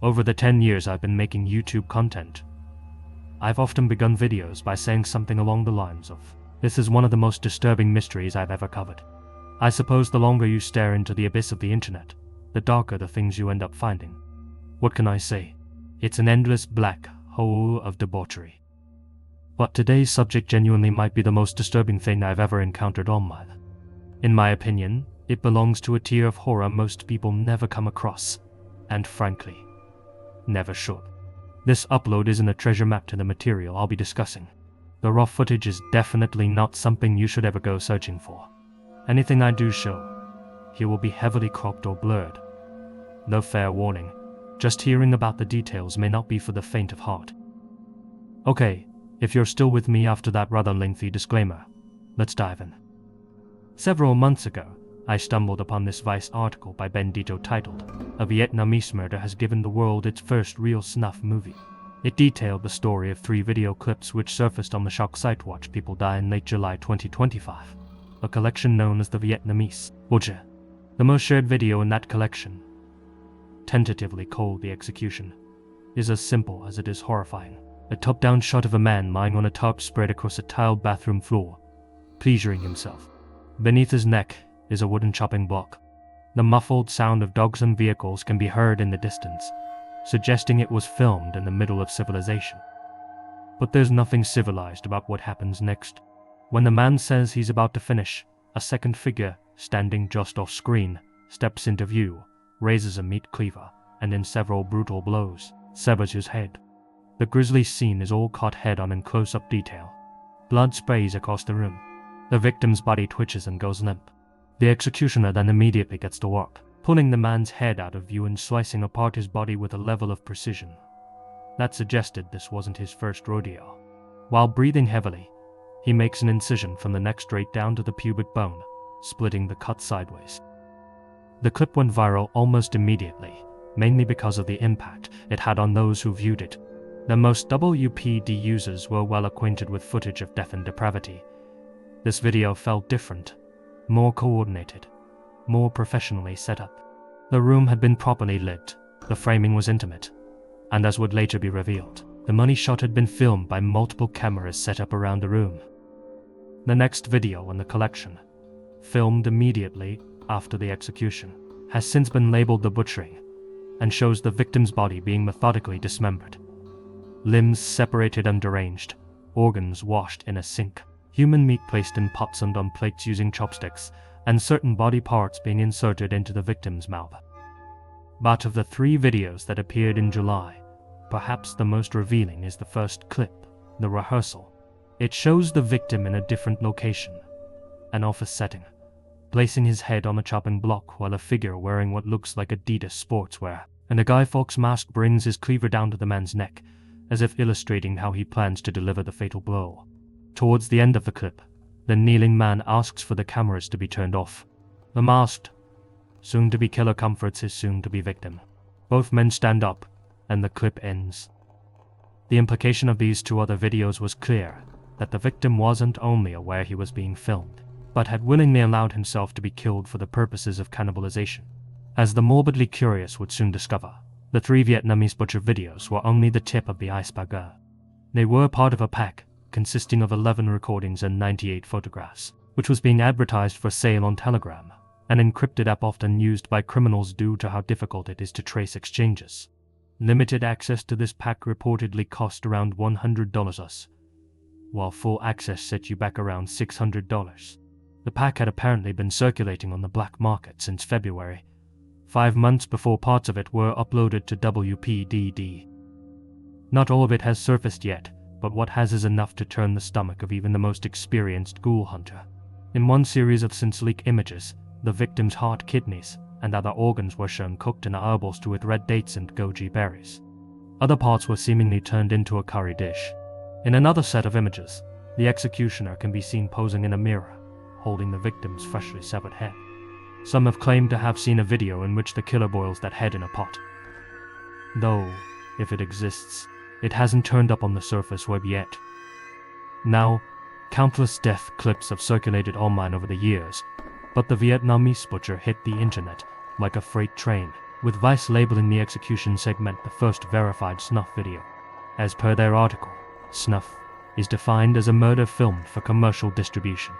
Over the 10 years I've been making YouTube content, I've often begun videos by saying something along the lines of, "This is one of the most disturbing mysteries I've ever covered." I suppose the longer you stare into the abyss of the internet, the darker the things you end up finding. What can I say? It's an endless black hole of debauchery. But today's subject genuinely might be the most disturbing thing I've ever encountered online. In my opinion, it belongs to a tier of horror most people never come across, and frankly, never should. This upload isn't a treasure map to the material I'll be discussing. The raw footage is definitely not something you should ever go searching for. Anything I do show here will be heavily cropped or blurred. No fair warning, just hearing about the details may not be for the faint of heart. Okay, if you're still with me after that rather lengthy disclaimer, let's dive in. Several months ago, I stumbled upon this Vice article by Bendito titled, "A Vietnamese Murder Has Given the World Its First Real Snuff Movie." It detailed the story of 3 video clips which surfaced on the shock site Watch People Die in late July 2025, a collection known as the Vietnamese Orgy. The most shared video in that collection, tentatively called The Execution, is as simple as it is horrifying. A top-down shot of a man lying on a tarp spread across a tiled bathroom floor, pleasuring himself. Beneath his neck is a wooden chopping block. The muffled sound of dogs and vehicles can be heard in the distance, suggesting it was filmed in the middle of civilization. But there's nothing civilized about what happens next. When the man says he's about to finish, a second figure, standing just off screen, steps into view, raises a meat cleaver, and in several brutal blows, severs his head. The grisly scene is all caught head-on in close-up detail. Blood sprays across the room. The victim's body twitches and goes limp. The executioner then immediately gets to work, pulling the man's head out of view and slicing apart his body with a level of precision that suggested this wasn't his first rodeo. While breathing heavily, he makes an incision from the neck straight down to the pubic bone, splitting the cut sideways. The clip went viral almost immediately, mainly because of the impact it had on those who viewed it. The most WPD users were well acquainted with footage of death and depravity. This video felt different, more coordinated, more professionally set up. The room had been properly lit, the framing was intimate, and as would later be revealed, the money shot had been filmed by multiple cameras set up around the room. The next video in the collection, filmed immediately after the execution, has since been labeled The Butchering, and shows the victim's body being methodically dismembered. Limbs separated and deranged, organs washed in a sink, human meat placed in pots and on plates using chopsticks, and certain body parts being inserted into the victim's mouth. But of the 3 videos that appeared in July, perhaps the most revealing is the first clip, the rehearsal. It shows the victim in a different location, an office setting, placing his head on a chopping block while a figure wearing what looks like Adidas sportswear and a Guy Fawkes mask brings his cleaver down to the man's neck, as if illustrating how he plans to deliver the fatal blow. Towards the end of the clip, the kneeling man asks for the cameras to be turned off. The masked, soon-to-be killer comforts his soon-to-be victim. Both men stand up, and the clip ends. The implication of these 2 other videos was clear, that the victim wasn't only aware he was being filmed, but had willingly allowed himself to be killed for the purposes of cannibalization. As the morbidly curious would soon discover, the 3 Vietnamese butcher videos were only the tip of the iceberg. They were part of a pack consisting of 11 recordings and 98 photographs, which was being advertised for sale on Telegram, an encrypted app often used by criminals due to how difficult it is to trace exchanges. Limited access to this pack reportedly cost around $100 US, while full access set you back around $600. The pack had apparently been circulating on the black market since February, 5 months before parts of it were uploaded to WPDD. Not all of it has surfaced yet, but what has is enough to turn the stomach of even the most experienced ghoul hunter. In one series of since-leak images, the victim's heart, kidneys, and other organs were shown cooked in a herbal stew with red dates and goji berries. Other parts were seemingly turned into a curry dish. In another set of images, the executioner can be seen posing in a mirror, holding the victim's freshly severed head. Some have claimed to have seen a video in which the killer boils that head in a pot. Though, if it exists, it hasn't turned up on the surface web yet. Now, countless death clips have circulated online over the years, but the Vietnamese butcher hit the internet like a freight train, with Vice labeling the execution segment the first verified snuff video. As per their article, snuff is defined as a murder filmed for commercial distribution.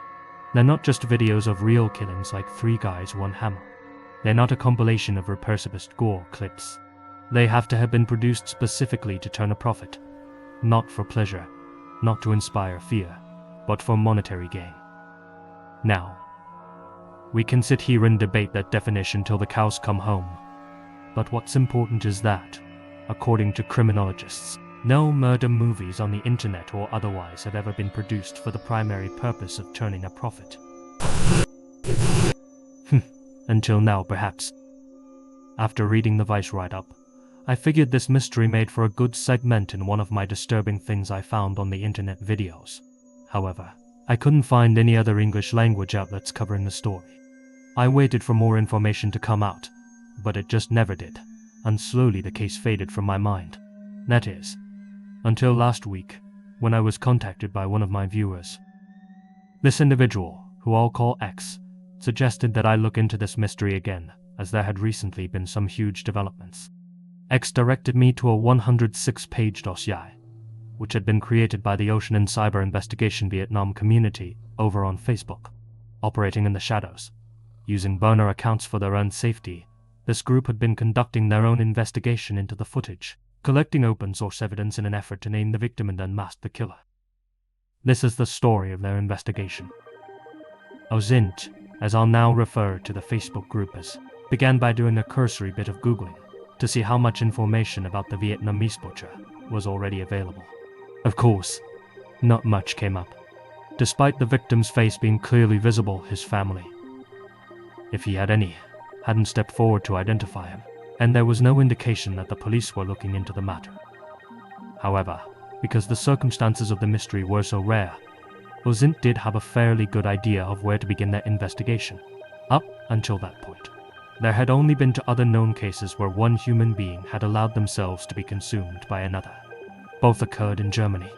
They're not just videos of real killings like Three Guys, One Hammer. They're not a compilation of repurposed gore clips. They have to have been produced specifically to turn a profit. Not for pleasure, not to inspire fear, but for monetary gain. Now, we can sit here and debate that definition till the cows come home. But what's important is that, according to criminologists, no murder movies on the internet or otherwise have ever been produced for the primary purpose of turning a profit. Until now, perhaps. After reading the Vice write-up, I figured this mystery made for a good segment in one of my disturbing things I found on the internet videos. However, I couldn't find any other English language outlets covering the story. I waited for more information to come out, but it just never did, and slowly the case faded from my mind. That is, until last week, when I was contacted by one of my viewers. This individual, who I'll call X, suggested that I look into this mystery again, as there had recently been some huge developments. X directed me to a 106-page dossier, which had been created by the Ocean and Cyber Investigation Vietnam community over on Facebook. Operating in the shadows, using burner accounts for their own safety, this group had been conducting their own investigation into the footage, collecting open source evidence in an effort to name the victim and unmask the killer. This is the story of their investigation. Ozint, as I'll now refer to the Facebook group as, began by doing a cursory bit of Googling to see how much information about the Vietnamese butcher was already available. Of course, not much came up. Despite the victim's face being clearly visible, his family, if he had any, hadn't stepped forward to identify him, and there was no indication that the police were looking into the matter. However, because the circumstances of the mystery were so rare, Ozint did have a fairly good idea of where to begin their investigation. Up until that point, there had only been 2 other known cases where one human being had allowed themselves to be consumed by another. Both occurred in Germany.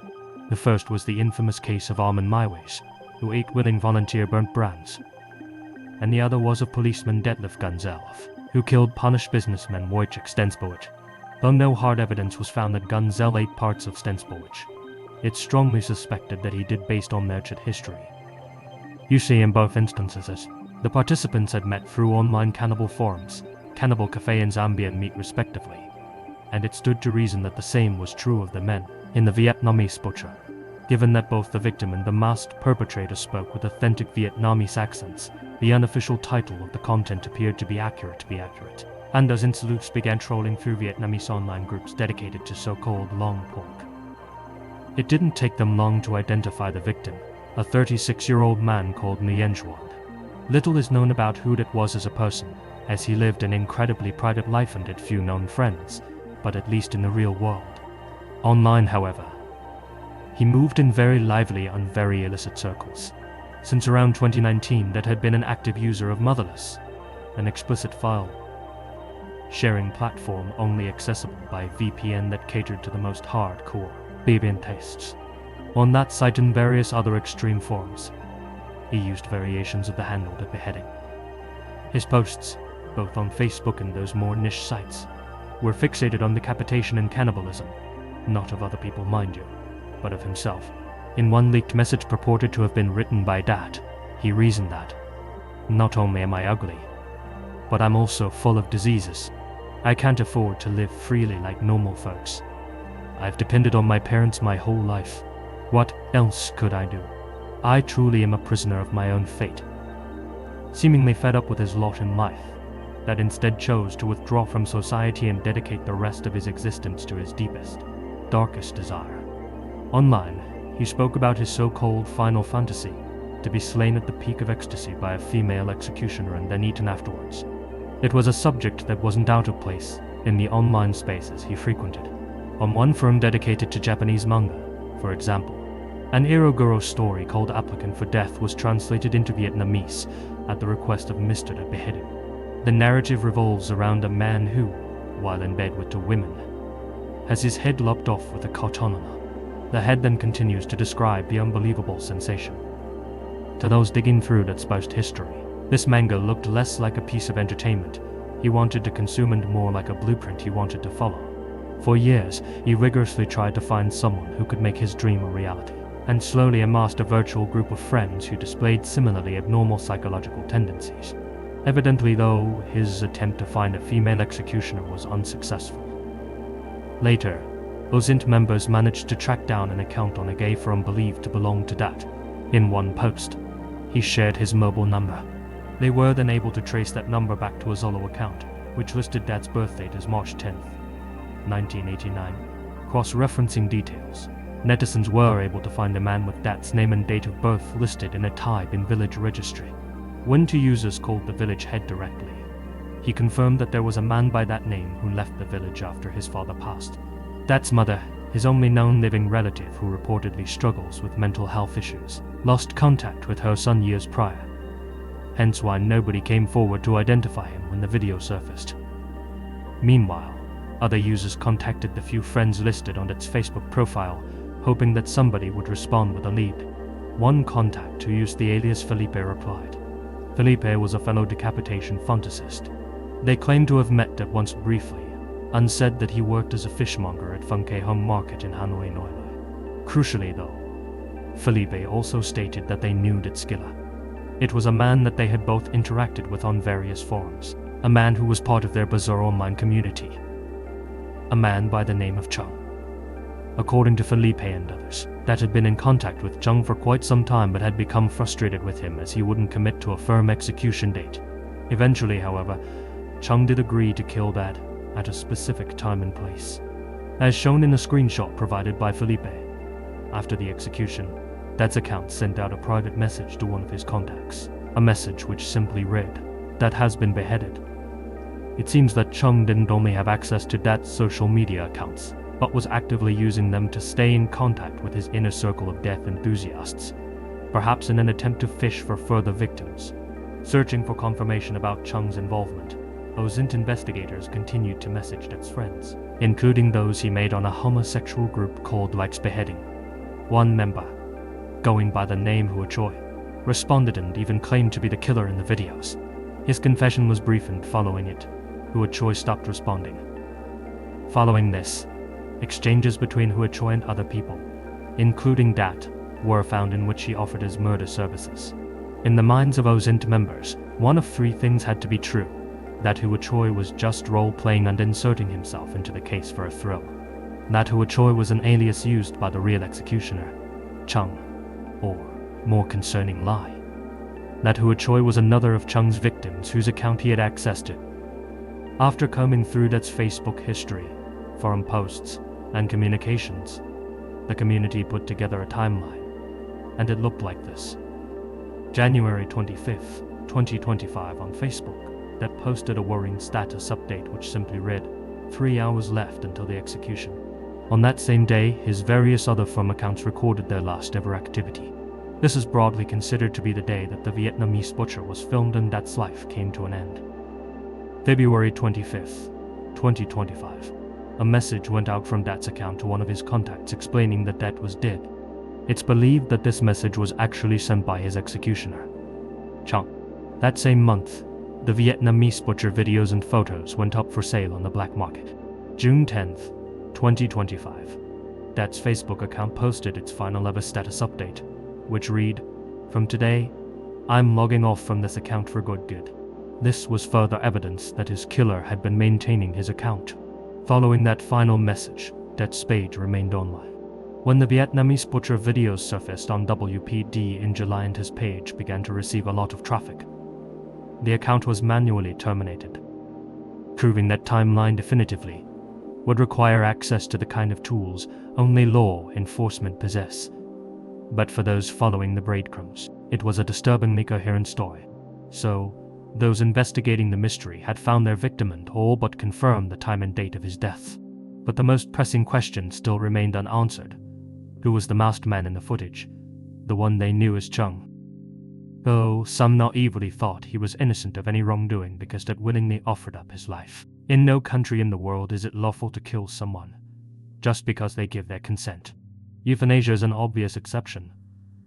The first was the infamous case of Armin Maiweis, who ate willing volunteer burnt brands, and the other was of policeman Detlef Gunzelf, who killed Polish businessman Wojciech Stensbowicz. Though no hard evidence was found that Gunzel ate parts of Stensbowicz, it's strongly suspected that he did based on their chat history. You see in both instances, the participants had met through online cannibal forums, Cannibal Cafe and Zambian Meat respectively, and it stood to reason that the same was true of the men in the Vietnamese butcher, given that both the victim and the masked perpetrator spoke with authentic Vietnamese accents. The unofficial title of the content appeared to be accurate, and as sleuths began trolling through Vietnamese online groups dedicated to so-called long pork. It didn't take them long to identify the victim, a 36-year-old man called Nguyen Xuan. Little is known about who it was as a person, as he lived an incredibly private life and had few known friends, but at least in the real world. Online, however, he moved in very lively and very illicit circles. Since around 2019, that had been an active user of Motherless, an explicit file sharing platform only accessible by VPN that catered to the most hardcore Deviant tastes. On that site and various other extreme forms, he used variations of the handle to beheading. His posts, both on Facebook and those more niche sites, were fixated on decapitation and cannibalism, not of other people, mind you, but of himself. In one leaked message purported to have been written by Dat, he reasoned that, not only am I ugly, but I'm also full of diseases. I can't afford to live freely like normal folks. I've depended on my parents my whole life. What else could I do? I truly am a prisoner of my own fate. Seemingly fed up with his lot in life, that instead chose to withdraw from society and dedicate the rest of his existence to his deepest, darkest desire. Online, he spoke about his so-called final fantasy, to be slain at the peak of ecstasy by a female executioner and then eaten afterwards. It was a subject that wasn't out of place in the online spaces he frequented. On one forum dedicated to Japanese manga, for example, an Iroguro story called Applicant for Death was translated into Vietnamese at the request of Mr. de Beheaded. The narrative revolves around a man who, while in bed with 2 women, has his head lopped off with a katana. The head then continues to describe the unbelievable sensation. To those digging through that supposed history, this manga looked less like a piece of entertainment he wanted to consume, and more like a blueprint he wanted to follow. For years, he rigorously tried to find someone who could make his dream a reality, and slowly amassed a virtual group of friends who displayed similarly abnormal psychological tendencies. Evidently, though, his attempt to find a female executioner was unsuccessful. Later, OSINT members managed to track down an account on a gay forum believed to belong to Dat. In one post, he shared his mobile number. They were then able to trace that number back to a Zolo account, which listed Dat's birth date as March 10th, 1989. Cross-referencing details, netizens were able to find a man with Dat's name and date of birth listed in a tab in village registry. When two users called the village head directly, he confirmed that there was a man by that name who left the village after his father passed. Dat's mother, his only known living relative who reportedly struggles with mental health issues, lost contact with her son years prior. Hence why nobody came forward to identify him when the video surfaced. Meanwhile, other users contacted the few friends listed on its Facebook profile, hoping that somebody would respond with a lead. One contact who used the alias Felipe replied. Felipe was a fellow decapitation fantasist. They claimed to have met at once briefly, and said that he worked as a fishmonger at Funke Home Market in Hanoi Noi. Crucially though, Felipe also stated that they knew Dat Skiller. It was a man that they had both interacted with on various forums, a man who was part of their bizarre online community. A man by the name of Chung. According to Felipe and others, Dat had been in contact with Chung for quite some time but had become frustrated with him as he wouldn't commit to a firm execution date. Eventually, however, Chung did agree to kill Dat at a specific time and place, as shown in a screenshot provided by Felipe. After the execution, Dat's account sent out a private message to one of his contacts, a message which simply read, "Dat has been beheaded." It seems that Chung didn't only have access to Dat's social media accounts, but was actively using them to stay in contact with his inner circle of death enthusiasts, perhaps in an attempt to fish for further victims. Searching for confirmation about Chung's involvement, OSINT investigators continued to message Dat's friends, including those he made on a homosexual group called Likes Beheading. One member, going by the name Hua Choi, responded and even claimed to be the killer in the videos. His confession was brief, and following it, Hua Choi stopped responding. Following this, exchanges between Hua Choi and other people, including Dat, were found in which he offered his murder services. In the minds of OSINT members, one of three things had to be true: that Hua Choi was just role-playing and inserting himself into the case for a thrill, that Hua Choi was an alias used by the real executioner, Chung, or, more concerning lie, that Hua Choi was another of Chung's victims whose account he had access to. After combing through Dat's Facebook history, forum posts, and communications, the community put together a timeline, and it looked like this. January 25th, 2025 on Facebook, Dat posted a worrying status update which simply read, 3 hours left until the execution. On that same day, his various other forum accounts recorded their last ever activity. This is broadly considered to be the day that the Vietnamese butcher was filmed and Dat's life came to an end. February 25th, 2025. A message went out from Dat's account to one of his contacts explaining that Dat was dead. It's believed that this message was actually sent by his executioner, Chung. That same month, the Vietnamese butcher videos and photos went up for sale on the black market. June 10th, 2025. Dat's Facebook account posted its final ever status update, which read, "From today, I'm logging off from this account for good." This was further evidence that his killer had been maintaining his account. Following that final message, Dat's page remained online. When the Vietnamese butcher videos surfaced on WPD in July and his page began to receive a lot of traffic, the account was manually terminated, proving that timeline definitively would require access to the kind of tools only law enforcement possess. But for those following the breadcrumbs, it was a disturbingly coherent story. So, those investigating the mystery had found their victim and all but confirmed the time and date of his death. But the most pressing question still remained unanswered. Who was the masked man in the footage? The one they knew as Chung. Though some naively thought he was innocent of any wrongdoing because Dat willingly offered up his life. In no country in the world is it lawful to kill someone just because they give their consent. Euthanasia is an obvious exception,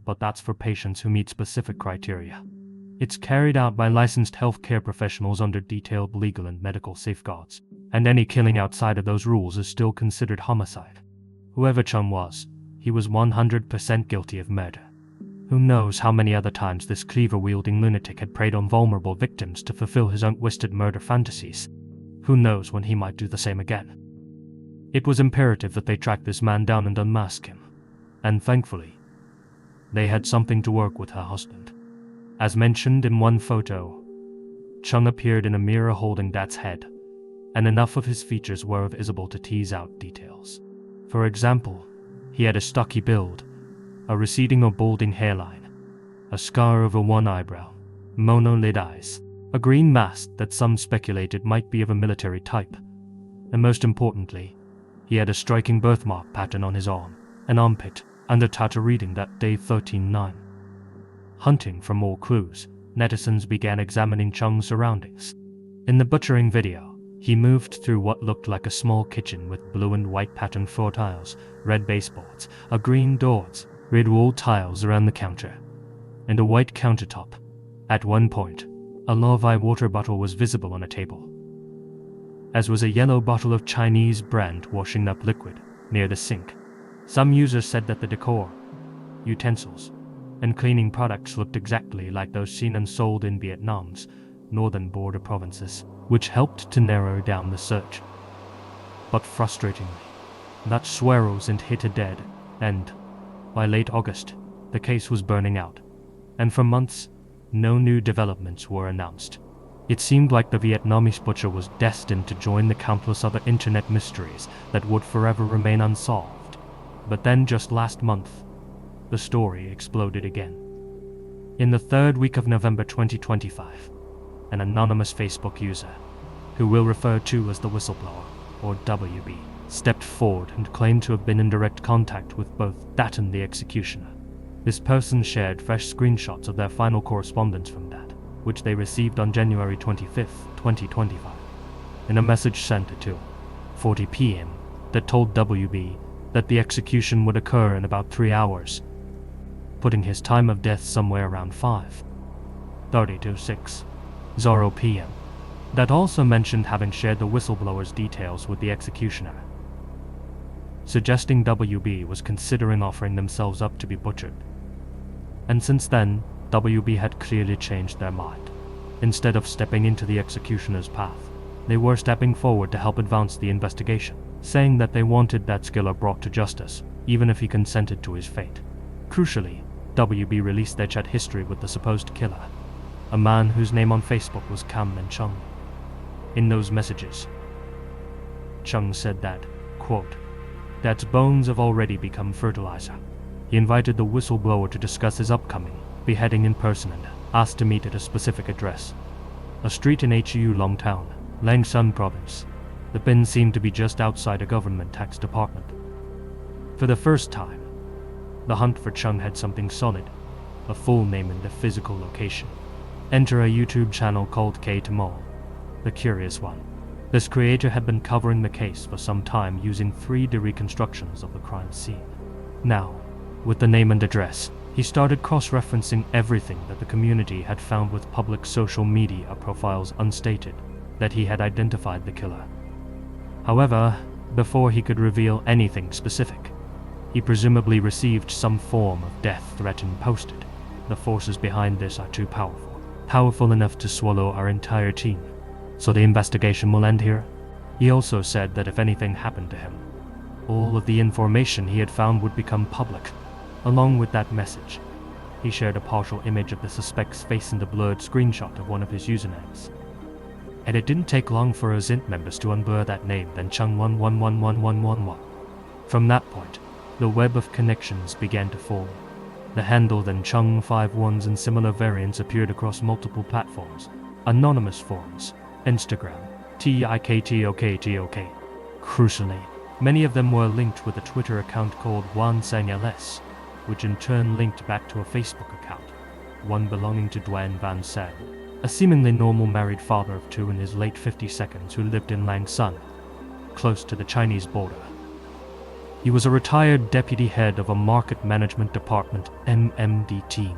but that's for patients who meet specific criteria. It's carried out by licensed healthcare professionals under detailed legal and medical safeguards, and any killing outside of those rules is still considered homicide. Whoever Chung was, he was 100% guilty of murder. Who knows how many other times this cleaver-wielding lunatic had preyed on vulnerable victims to fulfill his untwisted murder fantasies. Who knows when he might do the same again. It was imperative that they track this man down and unmask him. And thankfully, they had something to work with her husband. As mentioned in one photo, Chung appeared in a mirror holding Dat's head, and enough of his features were visible to tease out details. For example, he had a stocky build, a receding or balding hairline, a scar over one eyebrow, monolid eyes, a green mask that some speculated might be of a military type, and most importantly, he had a striking birthmark pattern on his arm, an armpit, and a tattoo reading that day 13-9. Hunting for more clues, netizens began examining Chung's surroundings. In the butchering video, he moved through what looked like a small kitchen with blue and white patterned floor tiles, red baseboards, a green doors, red wall tiles around the counter, and a white countertop. At one point, a Lazy water bottle was visible on a table, as was a yellow bottle of Chinese brand washing up liquid near the sink. Some users said that the decor, utensils, and cleaning products looked exactly like those seen and sold in Vietnam's northern border provinces, which helped to narrow down the search. But frustratingly, that swirls and hit a dead end. By late August, the case was burning out, and for months, no new developments were announced. It seemed like the Vietnamese butcher was destined to join the countless other internet mysteries that would forever remain unsolved. But then just last month, the story exploded again. In the third week of November 2025, an anonymous Facebook user, who we'll refer to as the whistleblower, or WB, stepped forward and claimed to have been in direct contact with both Dat and the executioner. This person shared fresh screenshots of their final correspondence from Dat, which they received on January 25, 2025, in a message sent at 2:40 p.m. that told WB that the execution would occur in about 3 hours, putting his time of death somewhere around 5:30 to 6:00 p.m. That also mentioned having shared the whistleblower's details with the executioner, suggesting WB was considering offering themselves up to be butchered. And since then, WB had clearly changed their mind. Instead of stepping into the executioner's path, they were stepping forward to help advance the investigation, saying that they wanted that killer brought to justice, even if he consented to his fate. Crucially, WB released their chat history with the supposed killer, a man whose name on Facebook was Cam and Chung. In those messages, Chung said that, quote, "Dad's bones have already become fertilizer." He invited the whistleblower to discuss his upcoming beheading in person and asked to meet at a specific address, a street in Hu Longtown, Lang Son province. The bin seemed to be just outside a government tax department. For the first time, the hunt for Chung had something solid, a full name and a physical location. Enter a YouTube channel called K Tamal, the Curious One. This creator had been covering the case for some time using 3D reconstructions of the crime scene. Now, with the name and address, he started cross-referencing everything that the community had found with public social media profiles unstated that he had identified the killer. However, before he could reveal anything specific, he presumably received some form of death threat and posted, "The forces behind this are too powerful enough to swallow our entire team, so the investigation will end here." He also said that if anything happened to him, all of the information he had found would become public. Along with that message, he shared a partial image of the suspect's face and a blurred screenshot of one of his usernames. And it didn't take long for Zint members to unblur that name, then Chung 111111. From that point, the web of connections began to form. The handle then Chung 51s and similar variants appeared across multiple platforms, anonymous forums, Instagram, TikTok. Crucially, many of them were linked with a Twitter account called Wan Sang LS, which in turn linked back to a Facebook account, one belonging to Duan Van Sang, a seemingly normal married father of 2 in his late 52nd who lived in Lang Son, close to the Chinese border. He was a retired deputy head of a market management department MMD team,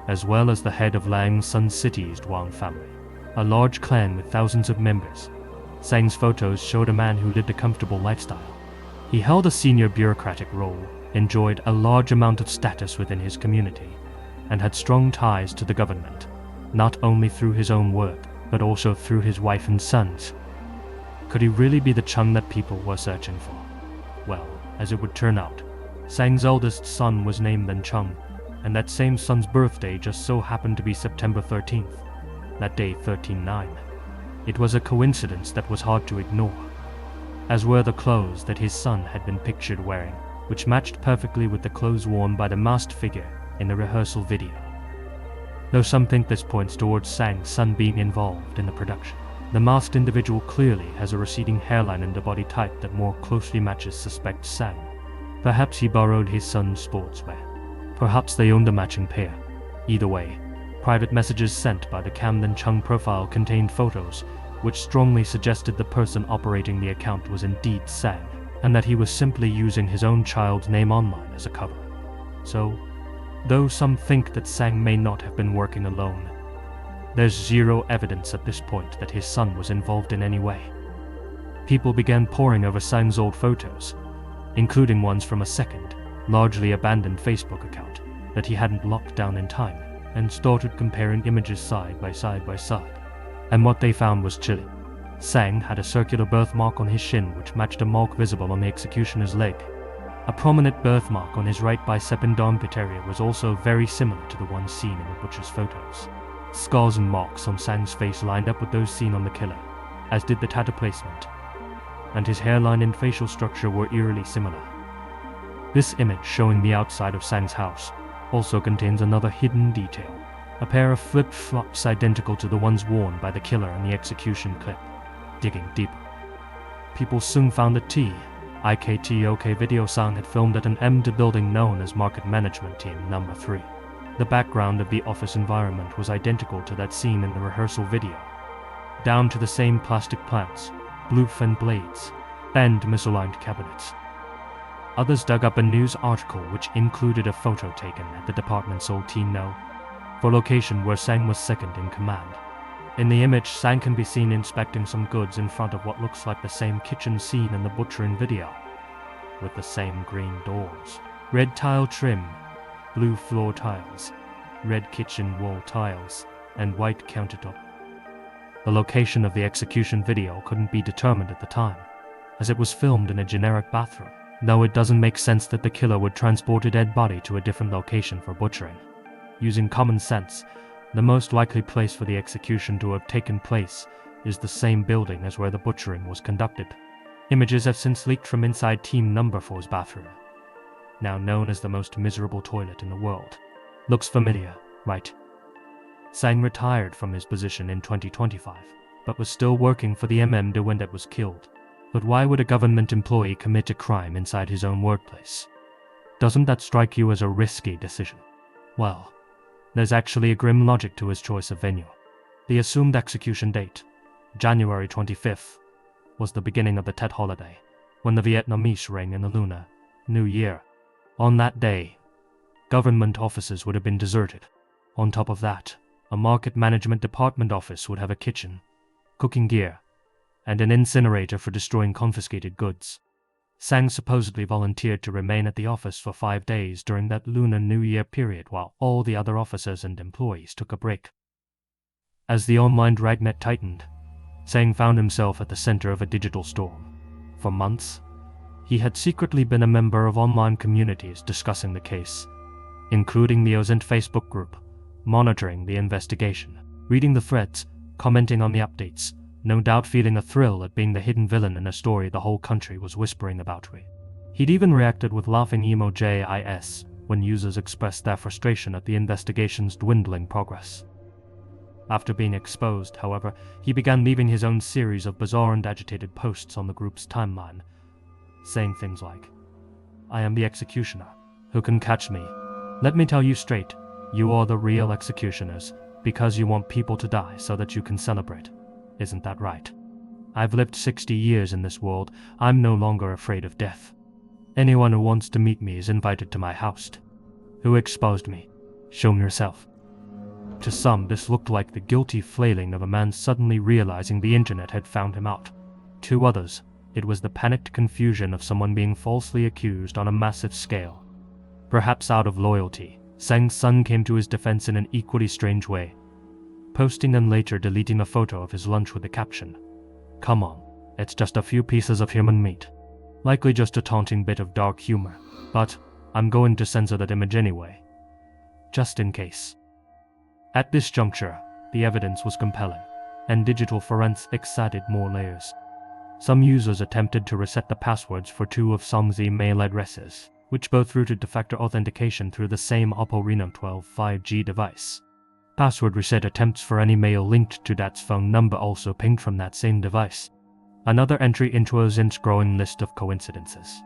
as well as the head of Lang Sun City's Duan family, a large clan with thousands of members. Sang's photos showed a man who lived a comfortable lifestyle. He held a senior bureaucratic role, enjoyed a large amount of status within his community, and had strong ties to the government, not only through his own work, but also through his wife and sons. Could he really be the Chung that people were searching for? Well, as it would turn out, Sang's eldest son was named then Chung, and that same son's birthday just so happened to be September 13th, that day 13-9. It was a coincidence that was hard to ignore, as were the clothes that his son had been pictured wearing, which matched perfectly with the clothes worn by the masked figure in the rehearsal video. Though some think this points towards Sang's son being involved in the production, the masked individual clearly has a receding hairline and a body type that more closely matches suspect Sang. Perhaps he borrowed his son's sportswear. Perhaps they owned a matching pair. Either way, private messages sent by the Camden Chung profile contained photos which strongly suggested the person operating the account was indeed Sang, and that he was simply using his own child's name online as a cover. So, though some think that Sang may not have been working alone, there's zero evidence at this point that his son was involved in any way. People began poring over Sang's old photos, including ones from a second, largely abandoned Facebook account that he hadn't locked down in time, and started comparing images side by side. And what they found was chilling. Sang had a circular birthmark on his shin which matched a mark visible on the executioner's leg. A prominent birthmark on his right bicep and armpit area was also very similar to the one seen in the butcher's photos. Scars and marks on Sang's face lined up with those seen on the killer, as did the tattoo placement, and his hairline and facial structure were eerily similar. This image showing the outside of Sang's house also contains another hidden detail, a pair of flip-flops identical to the ones worn by the killer in the execution clip. Digging deeper, people soon found a IKTOK video Sang had filmed at an MD building known as Market Management Team Number 3. The background of the office environment was identical to that seen in the rehearsal video, down to the same plastic plants, bluefin blades, and misaligned cabinets. Others dug up a news article which included a photo taken at the department's old Teen No, for location where Sang was second in command. In the image, Sang can be seen inspecting some goods in front of what looks like the same kitchen scene in the butchering video, with the same green doors, red tile trim, blue floor tiles, red kitchen wall tiles, and white countertop. The location of the execution video couldn't be determined at the time, as it was filmed in a generic bathroom, though it doesn't make sense that the killer would transport a dead body to a different location for butchering. Using common sense, the most likely place for the execution to have taken place is the same building as where the butchering was conducted. Images have since leaked from inside Team Number 4's bathroom, now known as the most miserable toilet in the world. Looks familiar, right? Sang retired from his position in 2025, but was still working for the MM when that was killed. But why would a government employee commit a crime inside his own workplace? Doesn't that strike you as a risky decision? Well, there's actually a grim logic to his choice of venue. The assumed execution date, January 25th, was the beginning of the Tet holiday, when the Vietnamese rang in the Lunar New Year. On that day, government offices would have been deserted. On top of that, a market management department office would have a kitchen, cooking gear, and an incinerator for destroying confiscated goods. Sang supposedly volunteered to remain at the office for 5 days during that Lunar New Year period while all the other officers and employees took a break. As the online dragnet tightened, Sang found himself at the center of a digital storm. For months, he had secretly been a member of online communities discussing the case, including the Ozent Facebook group, monitoring the investigation, reading the threads, commenting on the updates, no doubt feeling a thrill at being the hidden villain in a story the whole country was whispering about. He'd even reacted with laughing emojis when users expressed their frustration at the investigation's dwindling progress. After being exposed, however, he began leaving his own series of bizarre and agitated posts on the group's timeline, saying things like, "I am the executioner. Who can catch me? Let me tell you straight, you are the real executioners, because you want people to die so that you can celebrate. Isn't that right? I've lived 60 years in this world. I'm no longer afraid of death. Anyone who wants to meet me is invited to my house. Who exposed me? Show me yourself." To some, this looked like the guilty flailing of a man suddenly realizing the internet had found him out. To others, it was the panicked confusion of someone being falsely accused on a massive scale. Perhaps out of loyalty, Sang's son came to his defense in an equally strange way, posting and later deleting a photo of his lunch with the caption, "Come on, it's just a few pieces of human meat." Likely just a taunting bit of dark humor, but I'm going to censor that image anyway, just in case. At this juncture, the evidence was compelling, and digital forensics added more layers. Some users attempted to reset the passwords for 2 of Sang's email addresses, which both routed two-factor authentication through the same Oppo Reno 12 5G device. Password reset attempts for any mail linked to that phone number also pinged from that same device. Another entry into Ozint's growing list of coincidences.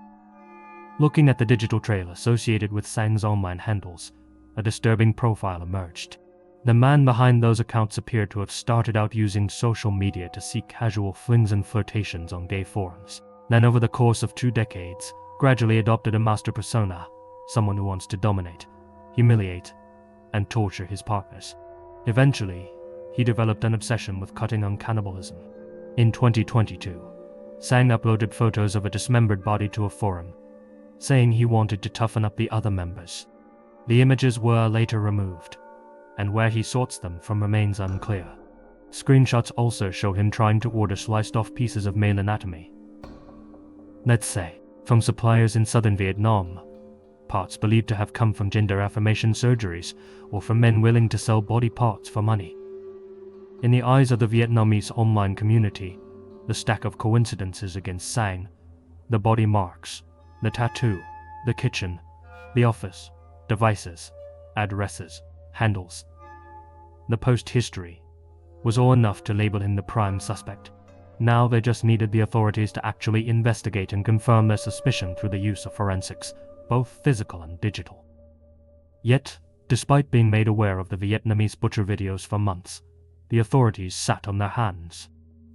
Looking at the digital trail associated with Sang's online handles, a disturbing profile emerged. The man behind those accounts appeared to have started out using social media to seek casual flings and flirtations on gay forums, then over the course of 2 decades, gradually adopted a master persona, someone who wants to dominate, humiliate, and torture his partners. Eventually, he developed an obsession with cutting on cannibalism. In 2022, Sang uploaded photos of a dismembered body to a forum, saying he wanted to toughen up the other members. The images were later removed, and where he sorts them from remains unclear. Screenshots also show him trying to order sliced-off pieces of male anatomy, let's say, from suppliers in southern Vietnam, parts believed to have come from gender affirmation surgeries or from men willing to sell body parts for money. In the eyes of the Vietnamese online community, the stack of coincidences against Sang, the body marks, the tattoo, the kitchen, the office, devices, addresses, handles, the post history, was all enough to label him the prime suspect. Now they just needed the authorities to actually investigate and confirm their suspicion through the use of forensics, both physical and digital. Yet, despite being made aware of the Vietnamese butcher videos for months, the authorities sat on their hands.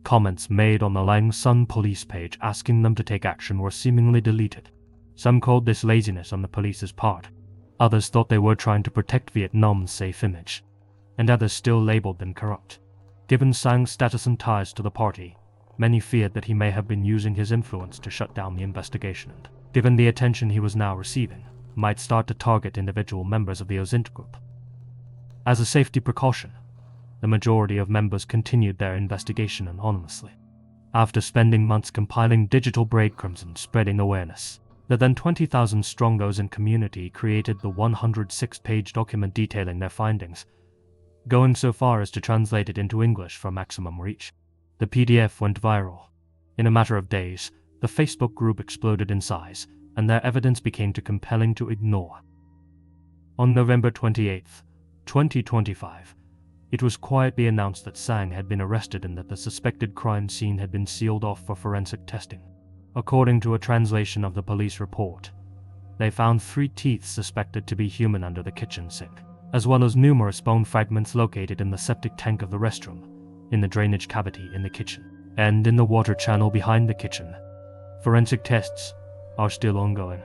Comments made on the Lang Son police page asking them to take action were seemingly deleted. Some called this laziness on the police's part. Others thought they were trying to protect Vietnam's safe image, and others still labeled them corrupt. Given Sang's status and ties to the party, many feared that he may have been using his influence to shut down the investigation and, given the attention he was now receiving, might start to target individual members of the Ozint group. As a safety precaution, the majority of members continued their investigation anonymously. After spending months compiling digital breadcrumbs and spreading awareness, the then 20,000-strong Ozint community created the 106-page document detailing their findings, going so far as to translate it into English for maximum reach. The PDF went viral. In a matter of days, the Facebook group exploded in size, and their evidence became too compelling to ignore. On November 28, 2025, it was quietly announced that Sang had been arrested and that the suspected crime scene had been sealed off for forensic testing. According to a translation of the police report, they found 3 teeth suspected to be human under the kitchen sink, as well as numerous bone fragments located in the septic tank of the restroom, in the drainage cavity in the kitchen, and in the water channel behind the kitchen. Forensic tests are still ongoing.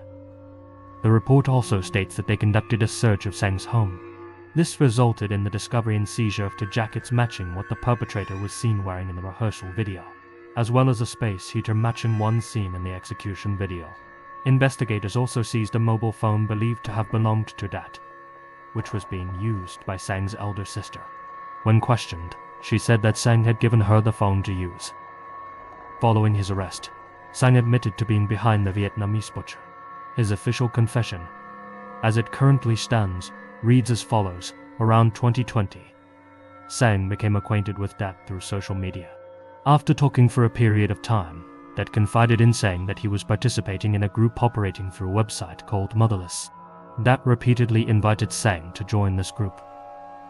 The report also states that they conducted a search of Sang's home. This resulted in the discovery and seizure of 2 jackets matching what the perpetrator was seen wearing in the rehearsal video, as well as a space heater matching one seen in the execution video. Investigators also seized a mobile phone believed to have belonged to Dat, which was being used by Sang's elder sister. When questioned, she said that Sang had given her the phone to use. Following his arrest, Sang admitted to being behind the Vietnamese butcher. His official confession, as it currently stands, reads as follows. Around 2020, Sang became acquainted with Dat through social media. After talking for a period of time, Dat confided in Sang that he was participating in a group operating through a website called Motherless. Dat repeatedly invited Sang to join this group.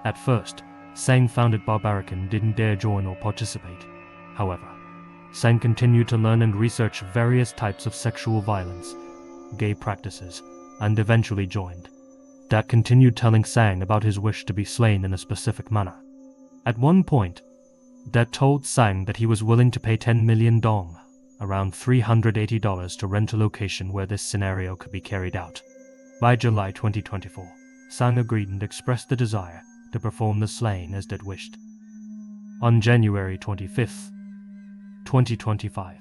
At first, Sang found it barbaric and didn't dare join or participate. However, Sang continued to learn and research various types of sexual violence, gay practices, and eventually joined. Dat continued telling Sang about his wish to be slain in a specific manner. At one point, Dat told Sang that he was willing to pay 10 million dong, around $380, to rent a location where this scenario could be carried out. By July 2024, Sang agreed and expressed the desire to perform the slaying as Dad wished. On January 25th, 2025,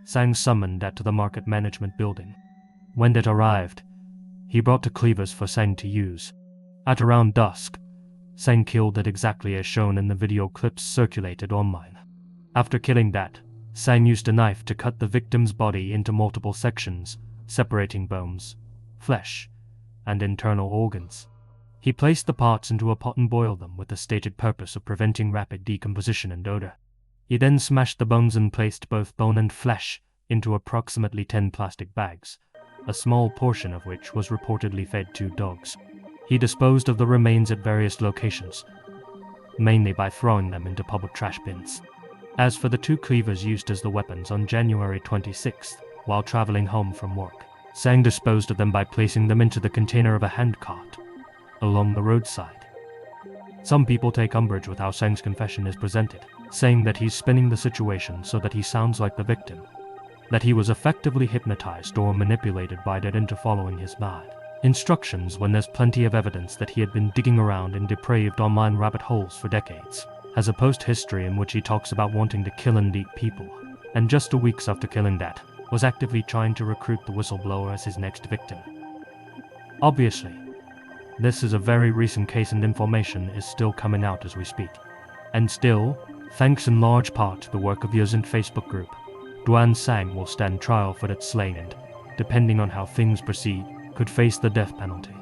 Sang summoned Dad to the market management building. When Dad arrived, he brought the cleavers for Sang to use. At around dusk, Sang killed Dad exactly as shown in the video clips circulated online. After killing Dad, Sang used a knife to cut the victim's body into multiple sections, separating bones, flesh, and internal organs. He placed the parts into a pot and boiled them with the stated purpose of preventing rapid decomposition and odor. He then smashed the bones and placed both bone and flesh into approximately 10 plastic bags, a small portion of which was reportedly fed to dogs. He disposed of the remains at various locations, mainly by throwing them into public trash bins. As for the 2 cleavers used as the weapons on January 26th, while traveling home from work, Sang disposed of them by placing them into the container of a handcart along the roadside. Some people take umbrage with how Sang's confession is presented, saying that he's spinning the situation so that he sounds like the victim, that he was effectively hypnotized or manipulated by Dad into following his mad instructions when there's plenty of evidence that he had been digging around in depraved online rabbit holes for decades, has a post-history in which he talks about wanting to kill and eat people, and just 2 weeks after killing Dad, was actively trying to recruit the whistleblower as his next victim. Obviously, this is a very recent case and information is still coming out as we speak. And still, thanks in large part to the work of the Yazant Facebook group, Duan Sang will stand trial for that slaying and, depending on how things proceed, could face the death penalty.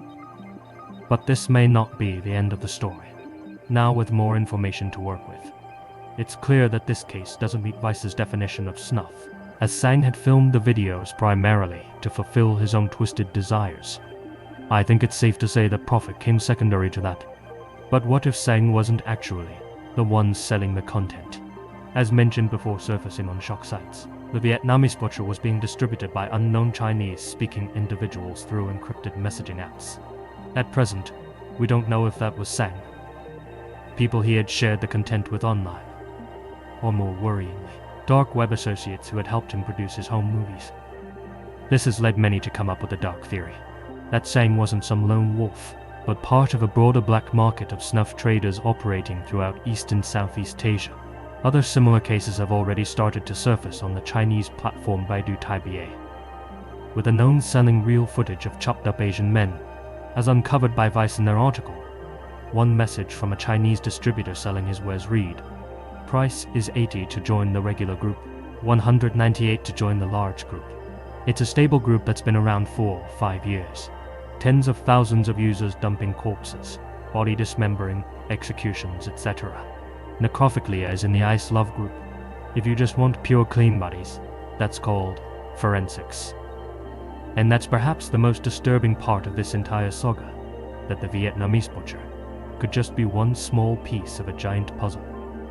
But this may not be the end of the story. Now with more information to work with, it's clear that this case doesn't meet Vice's definition of snuff, as Sang had filmed the videos primarily to fulfill his own twisted desires. I think it's safe to say that profit came secondary to that. But what if Sang wasn't actually the one selling the content? As mentioned before surfacing on shock sites, the Vietnamese butcher was being distributed by unknown Chinese-speaking individuals through encrypted messaging apps. At present, we don't know if that was Sang, people he had shared the content with online, or more worryingly, dark web associates who had helped him produce his home movies. This has led many to come up with a dark theory, that Sang wasn't some lone wolf, but part of a broader black market of snuff traders operating throughout East and Southeast Asia. Other similar cases have already started to surface on the Chinese platform Baidu Taibie, with a known selling real footage of chopped up Asian men, as uncovered by Vice in their article. One message from a Chinese distributor selling his wares read, "Price is 80 to join the regular group, 198 to join the large group." It's a stable group that's been around for 5 years. Tens of thousands of users dumping corpses, body dismembering, executions, etc. Necrophilia is in the Ice Love group. If you just want pure clean bodies, that's called forensics. And that's perhaps the most disturbing part of this entire saga, that the Vietnamese butcher could just be one small piece of a giant puzzle,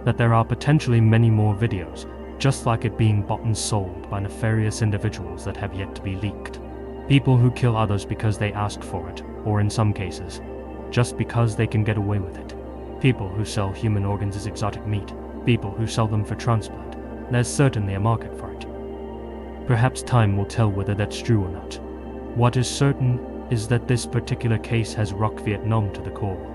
that there are potentially many more videos just like it being bought and sold by nefarious individuals that have yet to be leaked. People who kill others because they asked for it, or in some cases, just because they can get away with it. People who sell human organs as exotic meat, people who sell them for transplant. There's certainly a market for it. Perhaps time will tell whether that's true or not. What is certain is that this particular case has rocked Vietnam to the core,